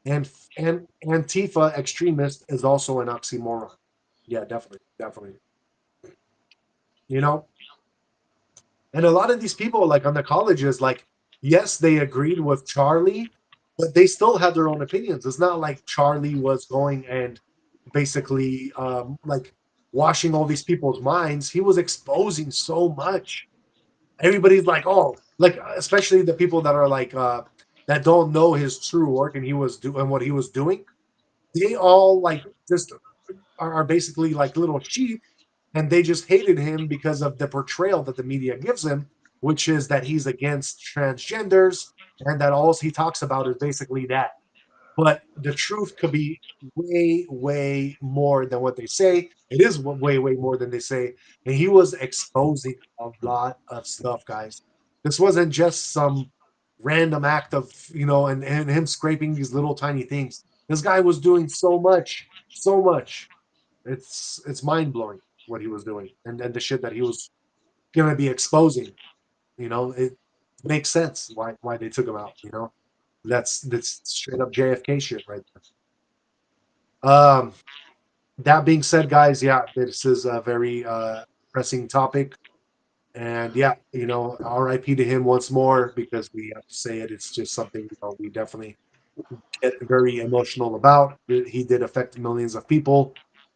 and Antifa extremist is also an oxymoron. Yeah, definitely, definitely. You know, and a lot of these people, like on the colleges, like yes, they agreed with Charlie, but they still had their own opinions. It's not like Charlie was going and basically like washing all these people's minds. He was exposing so much. Everybody's like, oh, like especially the people that are like that don't know his true work and he was doing what he was doing. They all like just are basically like little sheep, and they just hated him because of the portrayal that the media gives him, which is that he's against transgenders and that all he talks about is basically that. But the truth could be way, way more than what they say. It is way, way more than they say. And he was exposing a lot of stuff, guys. This wasn't just some random act of, and him scraping these little tiny things. This guy was doing so much, so much. It's mind blowing what he was doing and the shit that he was gonna be exposing. It makes sense why they took him out. That's straight up JFK shit right there. That being said, guys, yeah, this is a very pressing topic, and yeah, R.I.P. to him once more because we have to say it. It's just something we definitely get very emotional about. He did affect millions of people,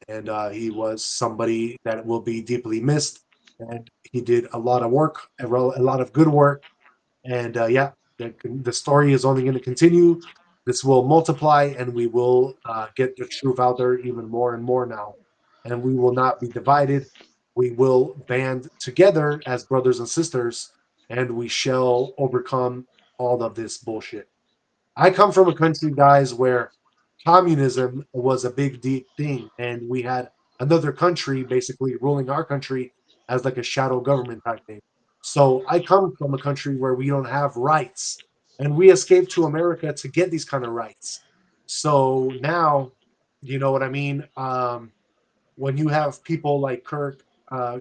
and he was somebody that will be deeply missed. And he did a lot of work, a lot of good work, and yeah, the story is only going to continue. This will multiply, and we will get the truth out there even more and more now. And we will not be divided. We will band together as brothers and sisters, and we shall overcome all of this bullshit. I come from a country, guys, where communism was a big deep thing, and we had another country basically ruling our country as like a shadow government type thing. So I come from a country where we don't have rights, and we escaped to America to get these kind of rights. So now, you know what I mean? When you have people like Kirk,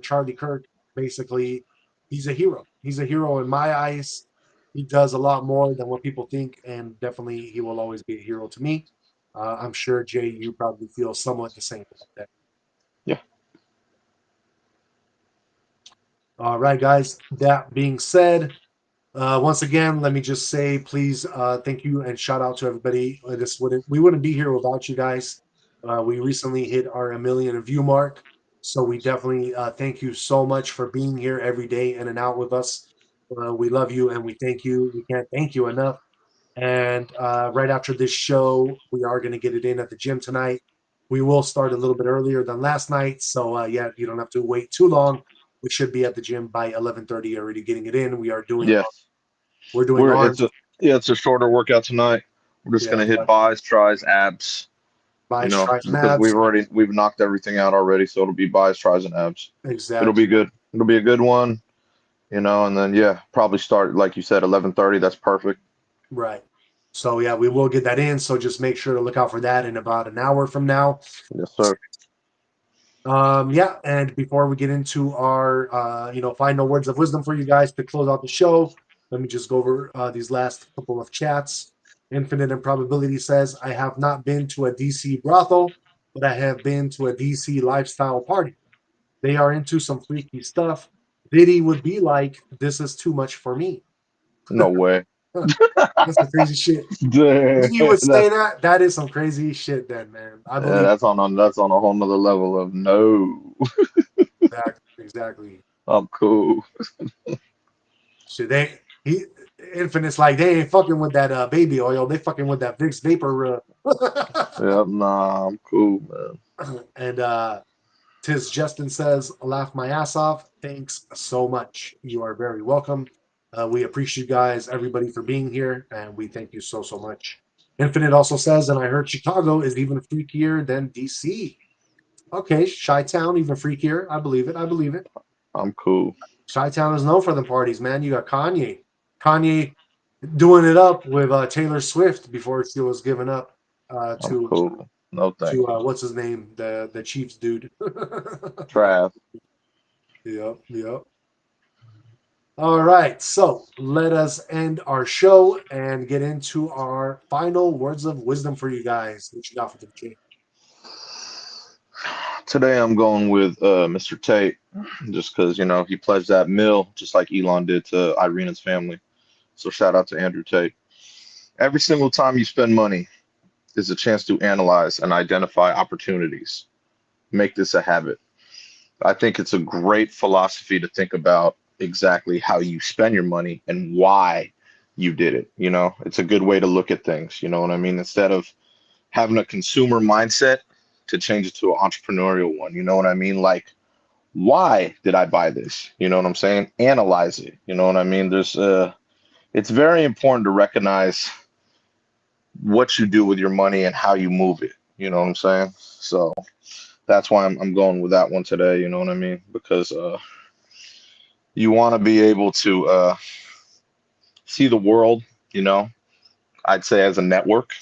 Charlie Kirk, basically, he's a hero. He's a hero in my eyes. He does a lot more than what people think, and definitely he will always be a hero to me. I'm sure Jay, you probably feel somewhat the same about that. Yeah. All right, guys. That being said, once again, let me just say, please, thank you and shout out to everybody. We wouldn't be here without you guys. We recently hit our 1 million view mark, so we definitely thank you so much for being here every day in and out with us. We love you and we thank you. We can't thank you enough. And right after this show, we are going to get it in at the gym tonight. We will start a little bit earlier than last night, so yeah, you don't have to wait too long. We should be at the gym by 11:30 already getting it in. Yeah. We're doing It's arms. a it's a shorter workout tonight. We're just Yeah, gonna hit buys, tries, abs. biceps, tries, and Because abs. we've knocked everything out already, so it'll be buys, tries, and abs. It'll be Exactly. good. It'll be a good one, and then yeah, probably start like you said, 11:30. That's perfect. Right. So yeah, we will get that in. So just make sure to look out for that in about an hour from now. Yes, sir. Yeah, and before we get into our final words of wisdom for you guys to close out the show, let me just go over these last couple of chats. Infinite Improbability says, I have not been to a DC brothel, but I have been to a DC lifestyle party. They are into some freaky stuff. Diddy would be like, this is too much for me. No way. That's some crazy shit. Dude, Diddy would say that. That is some crazy shit, then, man. I believe that's on a whole nother level of no. that exactly. I'm cool. Shit, he Infinite's like they ain't fucking with that baby oil. They fucking with that Vicks vapor. Yeah, nah, I'm cool, man. And Tis Justin says, laugh my ass off. Thanks so much. You are very welcome. We appreciate you guys, everybody, for being here, and we thank you so, so much. Infinite also says, and I heard Chicago is even freakier than DC. Okay, Chi Town, even freakier. I believe it. I believe it. I'm cool. Chi Town is known for the parties, man. You got Kanye. Kanye doing it up with Taylor Swift before she was given up I'm to cool. No, thank you. what's his name, the Chiefs dude. Trav. Yep, yep. All right, so let us end our show and get into our final words of wisdom for you guys. What you got for the day? Today I'm going with Mr. Tate, just because he pledged that mill, just like Elon did to Irina's family. So shout out to Andrew Tate. Every single time you spend money is a chance to analyze and identify opportunities. Make this a habit. I think it's a great philosophy to think about exactly how you spend your money and why you did it. It's a good way to look at things. You know what I mean? Instead of having a consumer mindset, to change it to an entrepreneurial one. You know what I mean? Like, why did I buy this? You know what I'm saying? Analyze it. You know what I mean? It's very important to recognize what you do with your money and how you move it. You know what I'm saying? So that's why I'm going with that one today. You know what I mean? Because you want to be able to see the world, you know, I'd say as a network,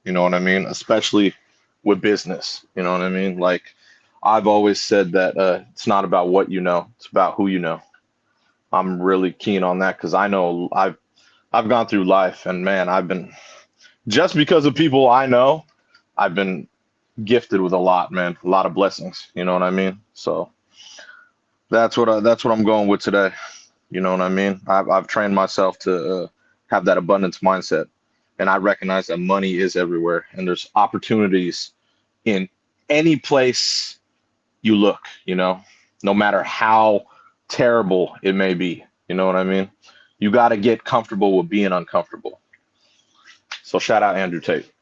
you know what I mean? Especially with business, you know what I mean? Like I've always said that it's not about what you know, it's about who you know. I'm really keen on that because I know I've gone through life and man, I've been just because of people I know, I've been gifted with a lot, man, a lot of blessings, you know what I mean? So that's what I'm going with today. You know what I mean? I've trained myself to have that abundance mindset, and I recognize that money is everywhere, and there's opportunities in any place you look. No matter how terrible it may be. You know what I mean? You got to get comfortable with being uncomfortable. So shout out Andrew Tate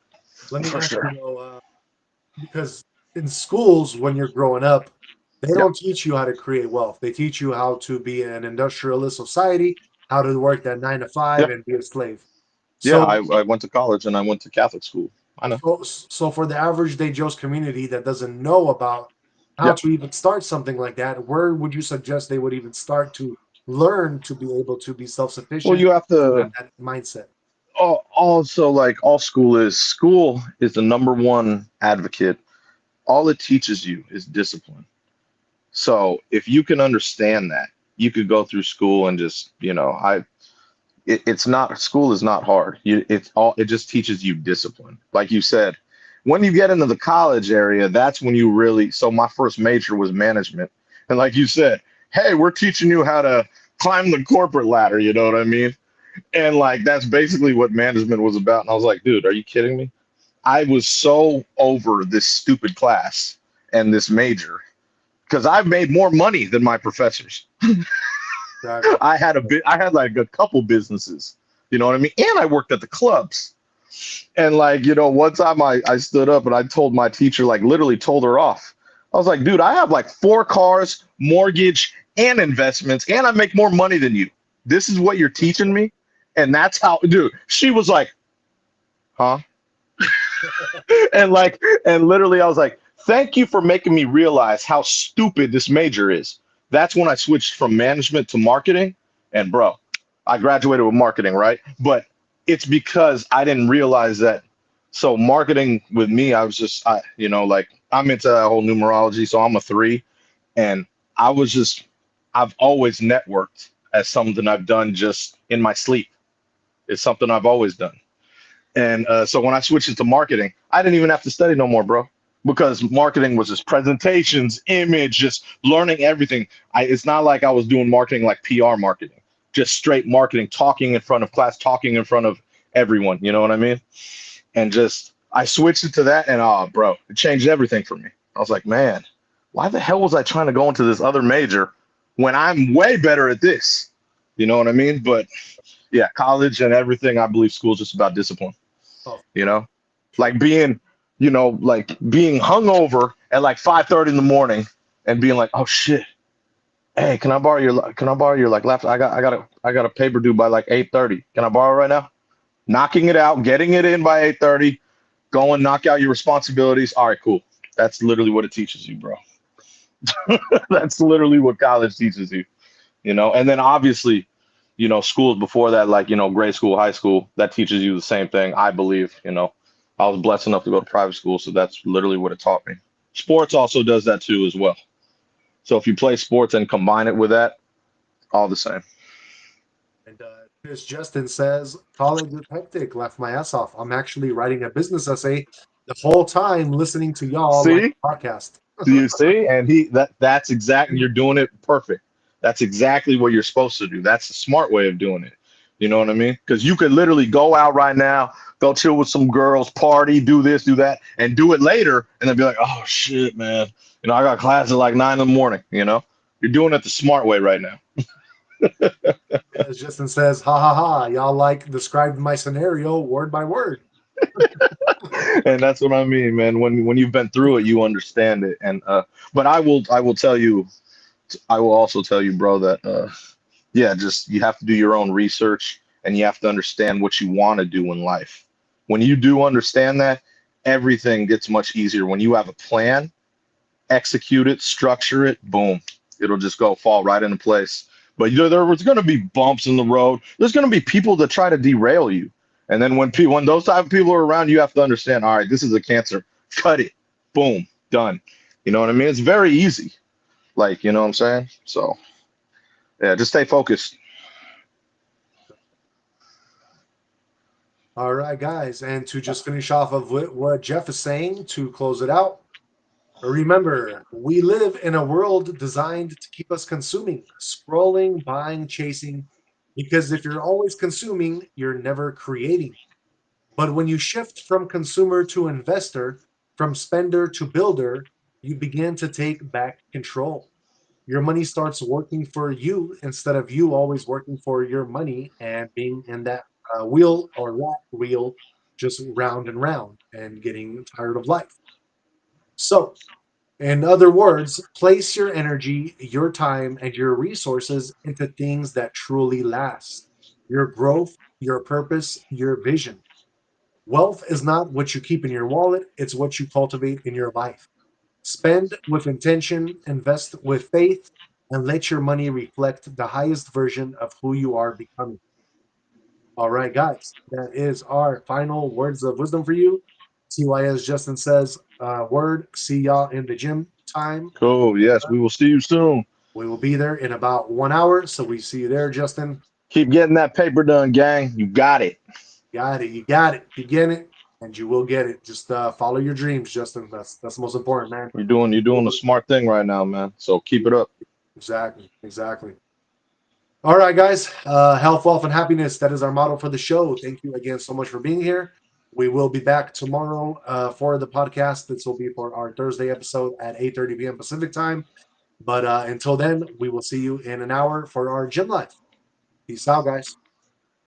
Let me for ask sure. you though, because in schools when you're growing up, they Yeah, don't teach you how to create wealth. They teach you how to be an industrialist society, how to work that 9 to 5 yeah, and be a slave. yeah. So, I went to college and I went to Catholic school. I know. so for the average day Joe's community that doesn't know about how Yeah. to even start something like that, where would you suggest they would even start to learn to be able to be Well, self-sufficient you have and have to that mindset? also like all school is the number one advocate. All it teaches you is discipline. So if you can understand that, you could go through school and just, it's not school is not hard. It just teaches you discipline. Like you said, when you get into the college area, that's when you really, so my first major was management. And like you said, hey, we're teaching you how to climb the corporate ladder, you know what I mean? And like that's basically what management was about. And I was like, dude, are you kidding me? I was so over this stupid class and this major because I've made more money than my professors. Exactly. I had like a couple businesses, you know what I mean? And I worked at the clubs. And like, one time I stood up and I told my teacher, like literally told her off. I was like, dude, I have like 4 cars, mortgage, and investments, and I make more money than you. This is what you're teaching me? And that's how, dude, she was like, huh? And like, and literally I was like, thank you for making me realize how stupid this major is. That's when I switched from management to marketing. And bro, I graduated with marketing, right? But it's because I didn't realize that. So marketing with me, I was just, like I'm into that whole numerology. So I'm a 3. And I was just, I've always networked as something I've done just in my sleep. It's something I've always done. And so when I switched into marketing, I didn't even have to study no more, bro, because marketing was just presentations, image, just learning everything. It's not like I was doing marketing like PR marketing, just straight marketing, talking in front of class, talking in front of everyone. You know what I mean? And just I switched it to that, and bro, it changed everything for me. I was like, man, why the hell was I trying to go into this other major when I'm way better at this? You know what I mean? But yeah, college and everything, I believe school is just about discipline, Of you course. know? Like being hungover at like 5:30 in the morning and being like, oh shit, hey, can I borrow your like laptop? I got a paper due by like 8:30. Can I borrow it right now? Knocking it out, getting it in by 8:30, go and knock out your responsibilities. All right, cool. That's literally what it teaches you, bro. That's literally what college teaches you, and then obviously, schools before that, like, grade school, high school, that teaches you the same thing, I believe. I was blessed enough to go to private school, so that's literally what it taught me. Sports also does that too as well. So if you play sports and combine it with that, all the same. And Chris Justin says, college is hectic, left my ass off. I'm actually writing a business essay the whole time listening to y'all like See? a podcast. Do you see? And that's exactly, you're doing it perfect. That's exactly what you're supposed to do. That's the smart way of doing it. You know what I mean? Because you could literally go out right now, go chill with some girls, party, do this, do that, and do it later, and then be like, oh shit, man. I got class at like 9 in the morning. You're doing it the smart way right now. As Justin says, ha ha ha, y'all like described my scenario word by word. And that's what I mean, man. When you've been through it, you understand it. And but I will tell you, I will also tell you, bro, that yeah, just you have to do your own research and you have to understand what you want to do in life. When you do understand that, everything gets much easier. When you have a plan, execute it, structure it, boom, it'll just go fall right into place. But there's going to be bumps in the road. There's going to be people that try to derail you. And then when those type of people are around, you have to understand, all right, this is a cancer. Cut it. Boom, done. You know what I mean? It's very easy. Like, you know what I'm saying? So, yeah, just stay focused. All right, guys. And to just finish off of what Jeff is saying to close it out, remember, we live in a world designed to keep us consuming, scrolling, buying, chasing, because if you're always consuming, you're never creating. But when you shift from consumer to investor, from spender to builder, you begin to take back control. Your money starts working for you instead of you always working for your money and being in that wheel or rat wheel, just round and round and getting tired of life. So, in other words, place your energy, your time, and your resources into things that truly last. Your growth, your purpose, your vision. Wealth is not what you keep in your wallet, it's what you cultivate in your life. Spend with intention, invest with faith, and let your money reflect the highest version of who you are becoming. All right, guys, that is our final words of wisdom for you. TYS Justin says, word, see y'all in the gym time. Cool. Yes, we will see you soon. We will be there in about 1 hour. So we see you there, Justin. Keep getting that paper done, gang. You got it. Got it. You got it. You get it, and you will get it. Just follow your dreams, Justin. That's the most important, man. You're doing a smart thing right now, man. So keep it up. Exactly. Exactly. All right, guys. Health, wealth, and happiness. That is our motto for the show. Thank you again so much for being here. We will be back tomorrow for the podcast. This will be for our Thursday episode at 8:30 p.m. Pacific time. But until then, we will see you in an hour for our gym life. Peace out, guys.